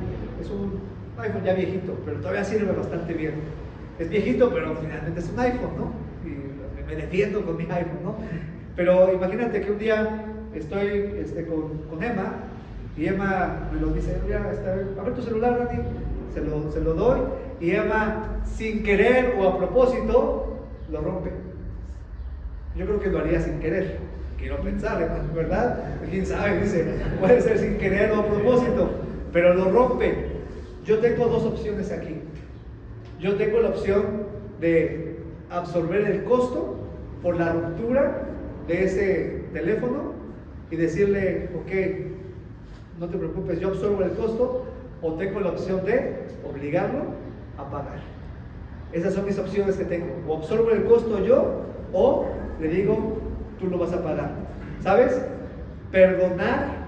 ya viejito, pero todavía sirve bastante bien. Es viejito, pero finalmente es un iPhone, ¿no? Y me defiendo con mi iPhone, ¿no? Pero imagínate que un día estoy con Emma, y Emma me lo dice, mira, a ver tu celular, Dani. Se lo doy, y Emma, sin querer o a propósito, lo rompe. Yo creo que lo haría sin querer. Quiero pensar, ¿verdad? ¿Quién sabe? Dice, puede ser sin querer o a propósito, pero lo rompe. Yo tengo dos opciones aquí. Yo tengo la opción de absorber el costo por la ruptura de ese teléfono y decirle, ok, no te preocupes, yo absorbo el costo, o tengo la opción de obligarlo a pagar. Esas son mis opciones que tengo. O absorbo el costo yo, o le digo, tú lo vas a pagar. ¿Sabes? Perdonar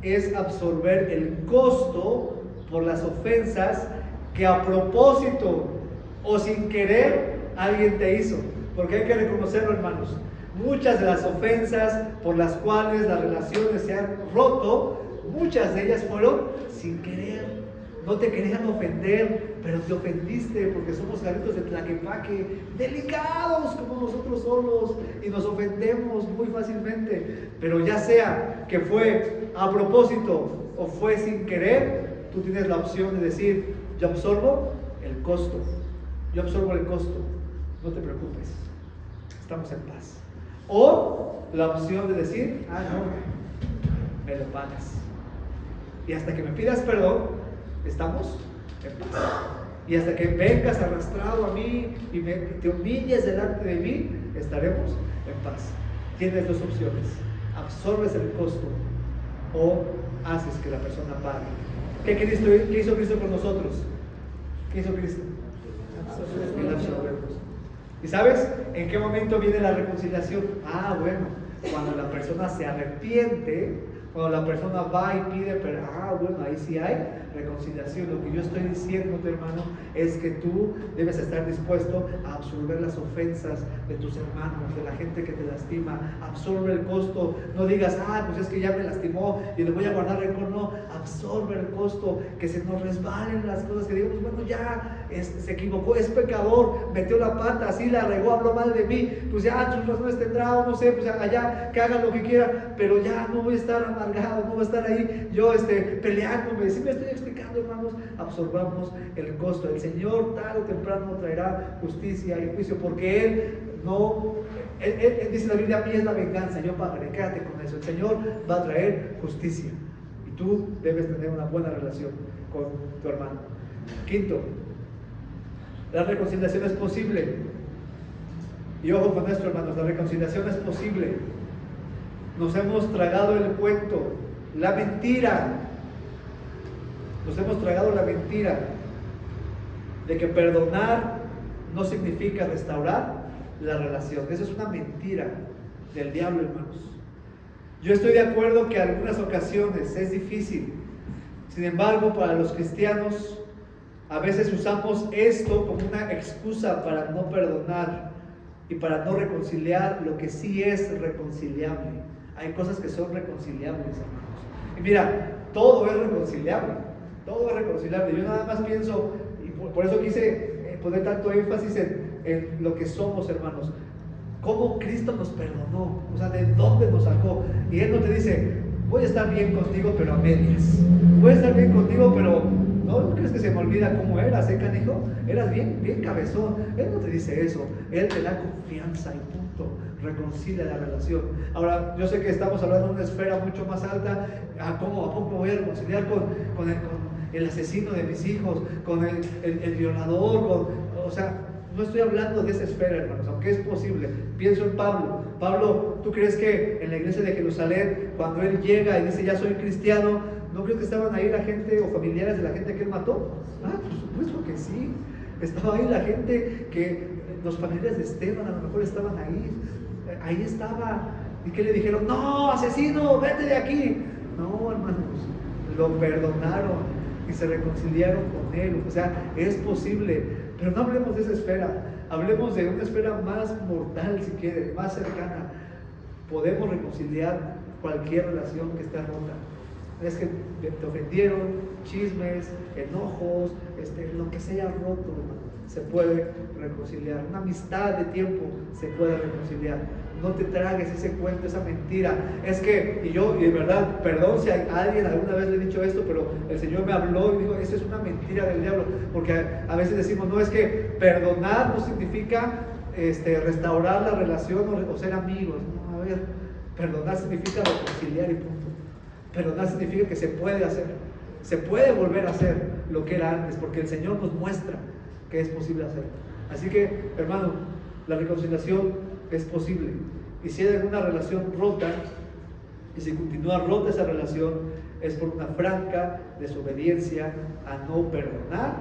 es absorber el costo por las ofensas que a propósito o sin querer alguien te hizo. Porque hay que reconocerlo, hermanos. Muchas de las ofensas por las cuales las relaciones se han roto, muchas de ellas fueron sin querer. No te querían ofender, pero te ofendiste porque somos garitos de Tlaquepaque, delicados como nosotros solos, y nos ofendemos muy fácilmente. Pero ya sea que fue a propósito o fue sin querer, tú tienes la opción de decir, yo absorbo el costo, no te preocupes, estamos en paz. O la opción de decir, no, me lo pagas. Y hasta que me pidas perdón, estamos en paz. Y hasta que vengas arrastrado a mí y te humilles delante de mí, estaremos en paz. Tienes dos opciones: absorbes el costo o haces que la persona pague. ¿Qué hizo Cristo con nosotros? ¿Qué hizo Cristo? Él absorbió el costo. ¿Y sabes en qué momento viene la reconciliación? Bueno, cuando la persona se arrepiente, cuando la persona va y pide, pero bueno, ahí sí hay reconciliación. Lo que yo estoy diciendo, hermano, es que tú debes estar dispuesto a absorber las ofensas de tus hermanos, de la gente que te lastima. Absorbe el costo. No digas, pues es que ya me lastimó y le voy a guardar rencor. No, absorbe el costo, que se nos resbalen las cosas, que digamos, bueno, ya se equivocó, es pecador, metió la pata, así la regó, habló mal de mí, pues ya sus razones tendrá, o no sé, pues allá que haga lo que quiera, pero ya no voy a estar amargado, no voy a estar ahí yo peleándome. Si me estoy explicando, hermanos, absorbamos el costo. El Señor tarde o temprano traerá justicia y juicio, porque Él dice la Biblia, a mí es la venganza, yo pagaré. Quédate con eso. El Señor va a traer justicia y tú debes tener una buena relación con tu hermano. Quinto, la reconciliación es posible. Y ojo con esto, hermanos, la reconciliación es posible. Nos hemos tragado el cuento, la mentira. Nos hemos tragado la mentira de que perdonar no significa restaurar la relación. Eso es una mentira del diablo, hermanos. Yo estoy de acuerdo que en algunas ocasiones es difícil. Sin embargo, para los cristianos, a veces usamos esto como una excusa para no perdonar y para no reconciliar lo que sí es reconciliable. Hay cosas que son reconciliables, hermanos. Y mira, todo es reconciliable. Todo es reconciliable. Yo nada más pienso, y por eso quise poner tanto énfasis en lo que somos, hermanos. Cómo Cristo nos perdonó, o sea, de dónde nos sacó. Y Él no te dice, voy a estar bien contigo, pero a medias. Voy a estar bien contigo, pero ¿no crees que se me olvida cómo eras, canijo? Eras bien cabezón. Él no te dice eso. Él te da confianza y punto. Reconcilia la relación. Ahora, yo sé que estamos hablando de una esfera mucho más alta. ¿A poco voy a reconciliar con el asesino de mis hijos, con el violador? O sea, no estoy hablando de esa esfera, hermanos, aunque es posible. Pienso en Pablo. Pablo, ¿tú crees que en la iglesia de Jerusalén, cuando él llega y dice, ya soy cristiano, ¿no crees que estaban ahí la gente o familiares de la gente que él mató? Por supuesto que sí. Estaba ahí la gente que, los familiares de Esteban a lo mejor estaban ahí. Ahí estaba. ¿Y qué le dijeron? No, asesino, vete de aquí. No, hermanos, lo perdonaron y se reconciliaron con él. O sea, es posible. Pero no hablemos de esa esfera, hablemos de una esfera más mortal, si quiere, más cercana. Podemos reconciliar cualquier relación que esté rota. Es que te ofendieron, chismes, enojos, lo que se haya roto, se puede reconciliar. Una amistad de tiempo se puede reconciliar. No te tragues ese cuento, esa mentira. Es que, y de verdad, perdón si a alguien alguna vez le he dicho esto, pero el Señor me habló y dijo, eso es una mentira del diablo. Porque a veces decimos, no, es que perdonar no significa restaurar la relación o ser amigos. No, a ver, perdonar significa reconciliar y punto. Perdonar significa que se puede hacer, se puede volver a hacer lo que era antes, porque el Señor nos muestra que es posible hacerlo. Así que, hermano, la reconciliación es posible. Y si hay alguna relación rota, y si continúa rota esa relación, es por una franca desobediencia a no perdonar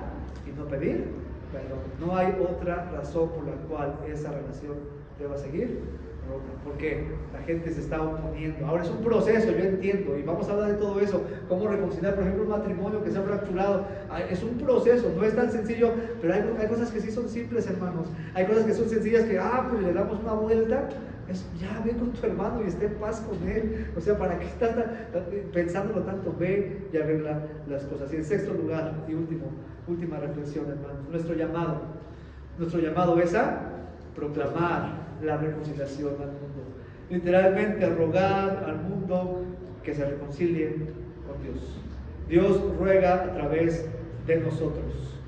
y no pedir perdón. No hay otra razón por la cual esa relación deba seguir rota, porque la gente se está oponiendo. Ahora es un proceso, yo entiendo, y vamos a hablar de todo eso, cómo reconciliar, por ejemplo, un matrimonio que se ha fracturado. Es un proceso, no es tan sencillo, pero hay cosas que sí son simples, hermanos. Hay cosas que son sencillas que, pues le damos una vuelta, ya ve con tu hermano y esté en paz con él. O sea, ¿para qué estás pensándolo tanto? Ve y arregla las cosas. Y en sexto lugar y última reflexión, hermanos, nuestro llamado es a proclamar la reconciliación al mundo. Literalmente rogar al mundo que se reconcilien con Dios. Dios ruega a través de nosotros.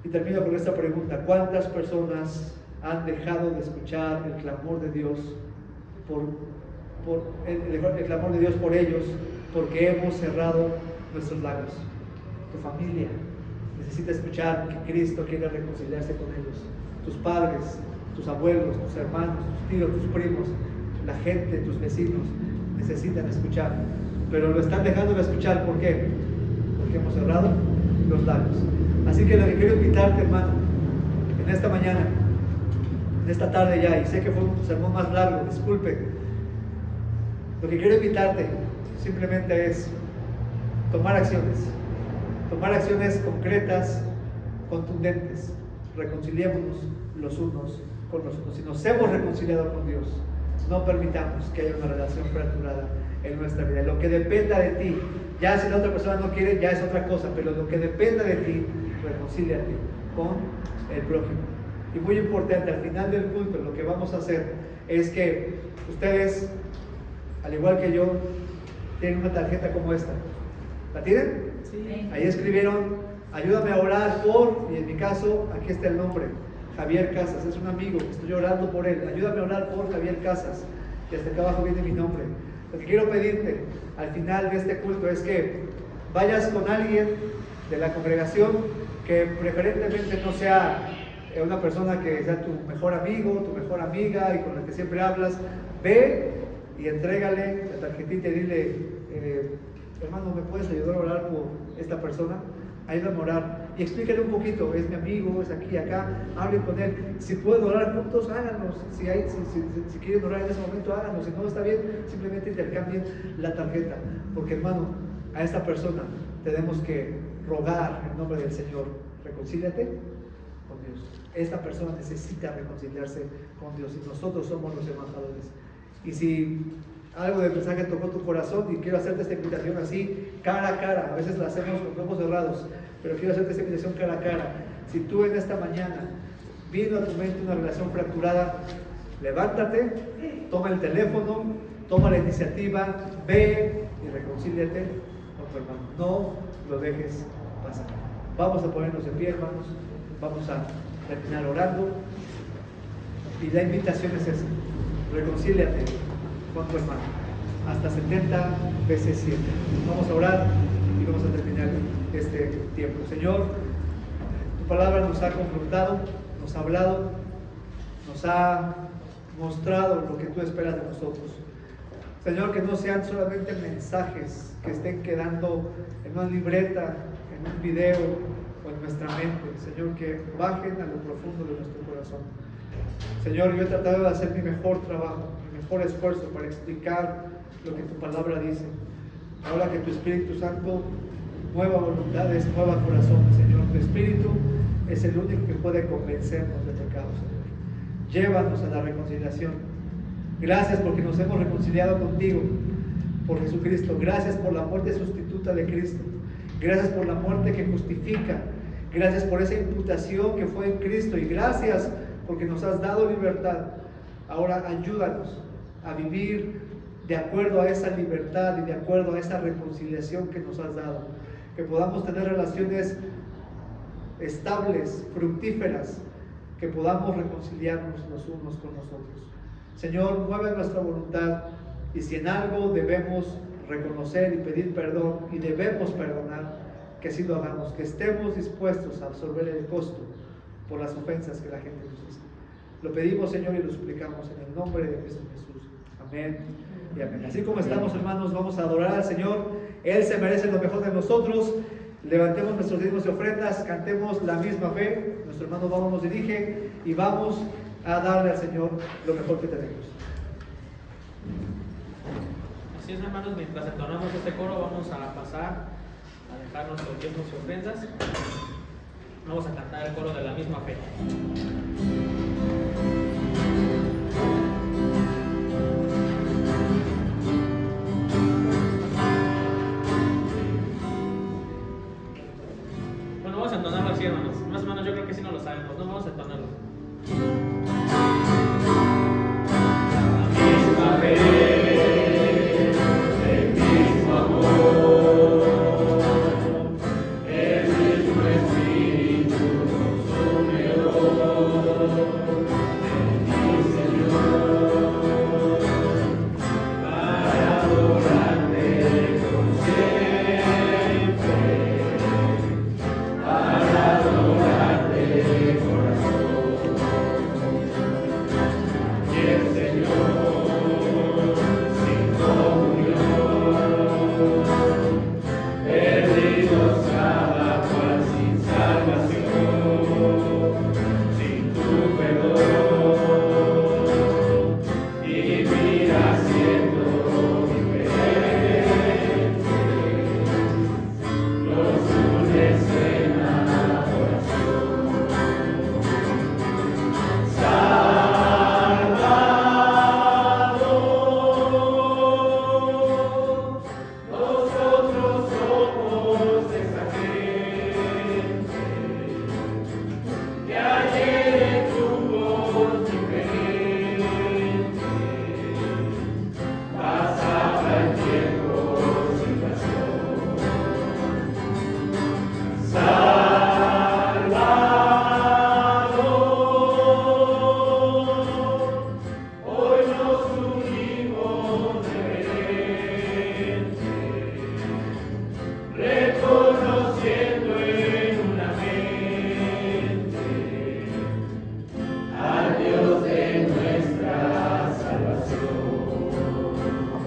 Y termino con esta pregunta: ¿cuántas personas han dejado de escuchar el clamor de Dios el clamor de Dios por ellos, porque hemos cerrado nuestros labios? Tu familia necesita escuchar que Cristo quiere reconciliarse con ellos. Tus padres, tus abuelos, tus hermanos, tus tíos, tus primos, la gente, tus vecinos necesitan escuchar, pero lo están dejando de escuchar. ¿Por qué? Porque hemos cerrado los labios. Así que lo que quiero invitarte, hermano, en esta mañana, en esta tarde ya, y sé que fue un sermón más largo, disculpen. Lo que quiero invitarte simplemente es tomar acciones concretas, contundentes. Reconciliémonos los unos con los otros. Si nos hemos reconciliado con Dios, no permitamos que haya una relación fracturada en nuestra vida. Lo que dependa de ti, ya si la otra persona no quiere, ya es otra cosa, pero lo que dependa de ti, reconcíliate con el prójimo. Y muy importante, al final del culto, lo que vamos a hacer es que ustedes, al igual que yo, tienen una tarjeta como esta. ¿La tienen? Sí. Ahí escribieron: ayúdame a orar por, y en mi caso, aquí está el nombre, Javier Casas. Es un amigo, estoy orando por él. Ayúdame a orar por Javier Casas. Y hasta acá abajo viene mi nombre. Lo que quiero pedirte al final de este culto es que vayas con alguien de la congregación, que preferentemente no sea una persona que sea tu mejor amigo, tu mejor amiga y con la que siempre hablas. Ve y entrégale la tarjetita y dile: hermano, ¿me puedes ayudar a orar por esta persona? Ayúdame a orar. Y explíquele un poquito: es mi amigo, es aquí, acá. Hablen con él. Si pueden orar juntos, háganos. Si quieren orar en ese momento, háganos. Si no está bien, simplemente intercambien la tarjeta. Porque, hermano, a esta persona tenemos que rogar en nombre del Señor: reconcíliate con Dios. Esta persona necesita reconciliarse con Dios y nosotros somos los embajadores. Y si algo del mensaje tocó tu corazón, y quiero hacerte esta invitación así, cara a cara, a veces la hacemos con ojos cerrados, pero quiero hacerte esta invitación cara a cara. Si tú en esta mañana vino a tu mente una relación fracturada, levántate, toma el teléfono, toma la iniciativa, ve y reconcíliate con tu hermano. No lo dejes pasar. Vamos a ponernos de pie, hermanos, vamos a terminar orando, y la invitación es esa: reconcíliate con tu hermano, hasta 70 veces 7. Vamos a orar y vamos a terminar este tiempo. Señor, tu palabra nos ha confrontado, nos ha hablado, nos ha mostrado lo que tú esperas de nosotros. Señor, que no sean solamente mensajes que estén quedando en una libreta, en un video o en nuestra mente. Señor, que bajen a lo profundo de nuestro corazón. Señor, yo he tratado de hacer mi mejor trabajo, mi mejor esfuerzo para explicar lo que tu palabra dice. Ahora que tu Espíritu Santo mueva voluntades, mueva corazones, Señor. Tu Espíritu es el único que puede convencernos de pecado, Señor. Llévanos a la reconciliación. Gracias porque nos hemos reconciliado contigo por Jesucristo. Gracias por la muerte sustituta de Cristo. Gracias por la muerte que justifica. Gracias por esa imputación que fue en Cristo. Y gracias porque nos has dado libertad. Ahora ayúdanos a vivir de acuerdo a esa libertad y de acuerdo a esa reconciliación que nos has dado. Que podamos tener relaciones estables, fructíferas, que podamos reconciliarnos los unos con los otros. Señor, mueve nuestra voluntad, y si en algo debemos reconocer y pedir perdón y debemos perdonar, que así lo hagamos, que estemos dispuestos a absorber el costo por las ofensas que la gente nos hizo. Lo pedimos, Señor, y lo suplicamos en el nombre de Cristo Jesús. Amén y amén. Así como estamos, hermanos, vamos a adorar al Señor. Él se merece lo mejor de nosotros. Levantemos nuestros diezmos y ofrendas, cantemos la misma fe. Nuestro hermano Pablo nos dirige y vamos a darle al Señor lo mejor que tenemos. Así es, hermanos, mientras entonamos este coro, vamos a pasar a dejar nuestros diezmos y ofrendas. Vamos a cantar el coro de la misma fe.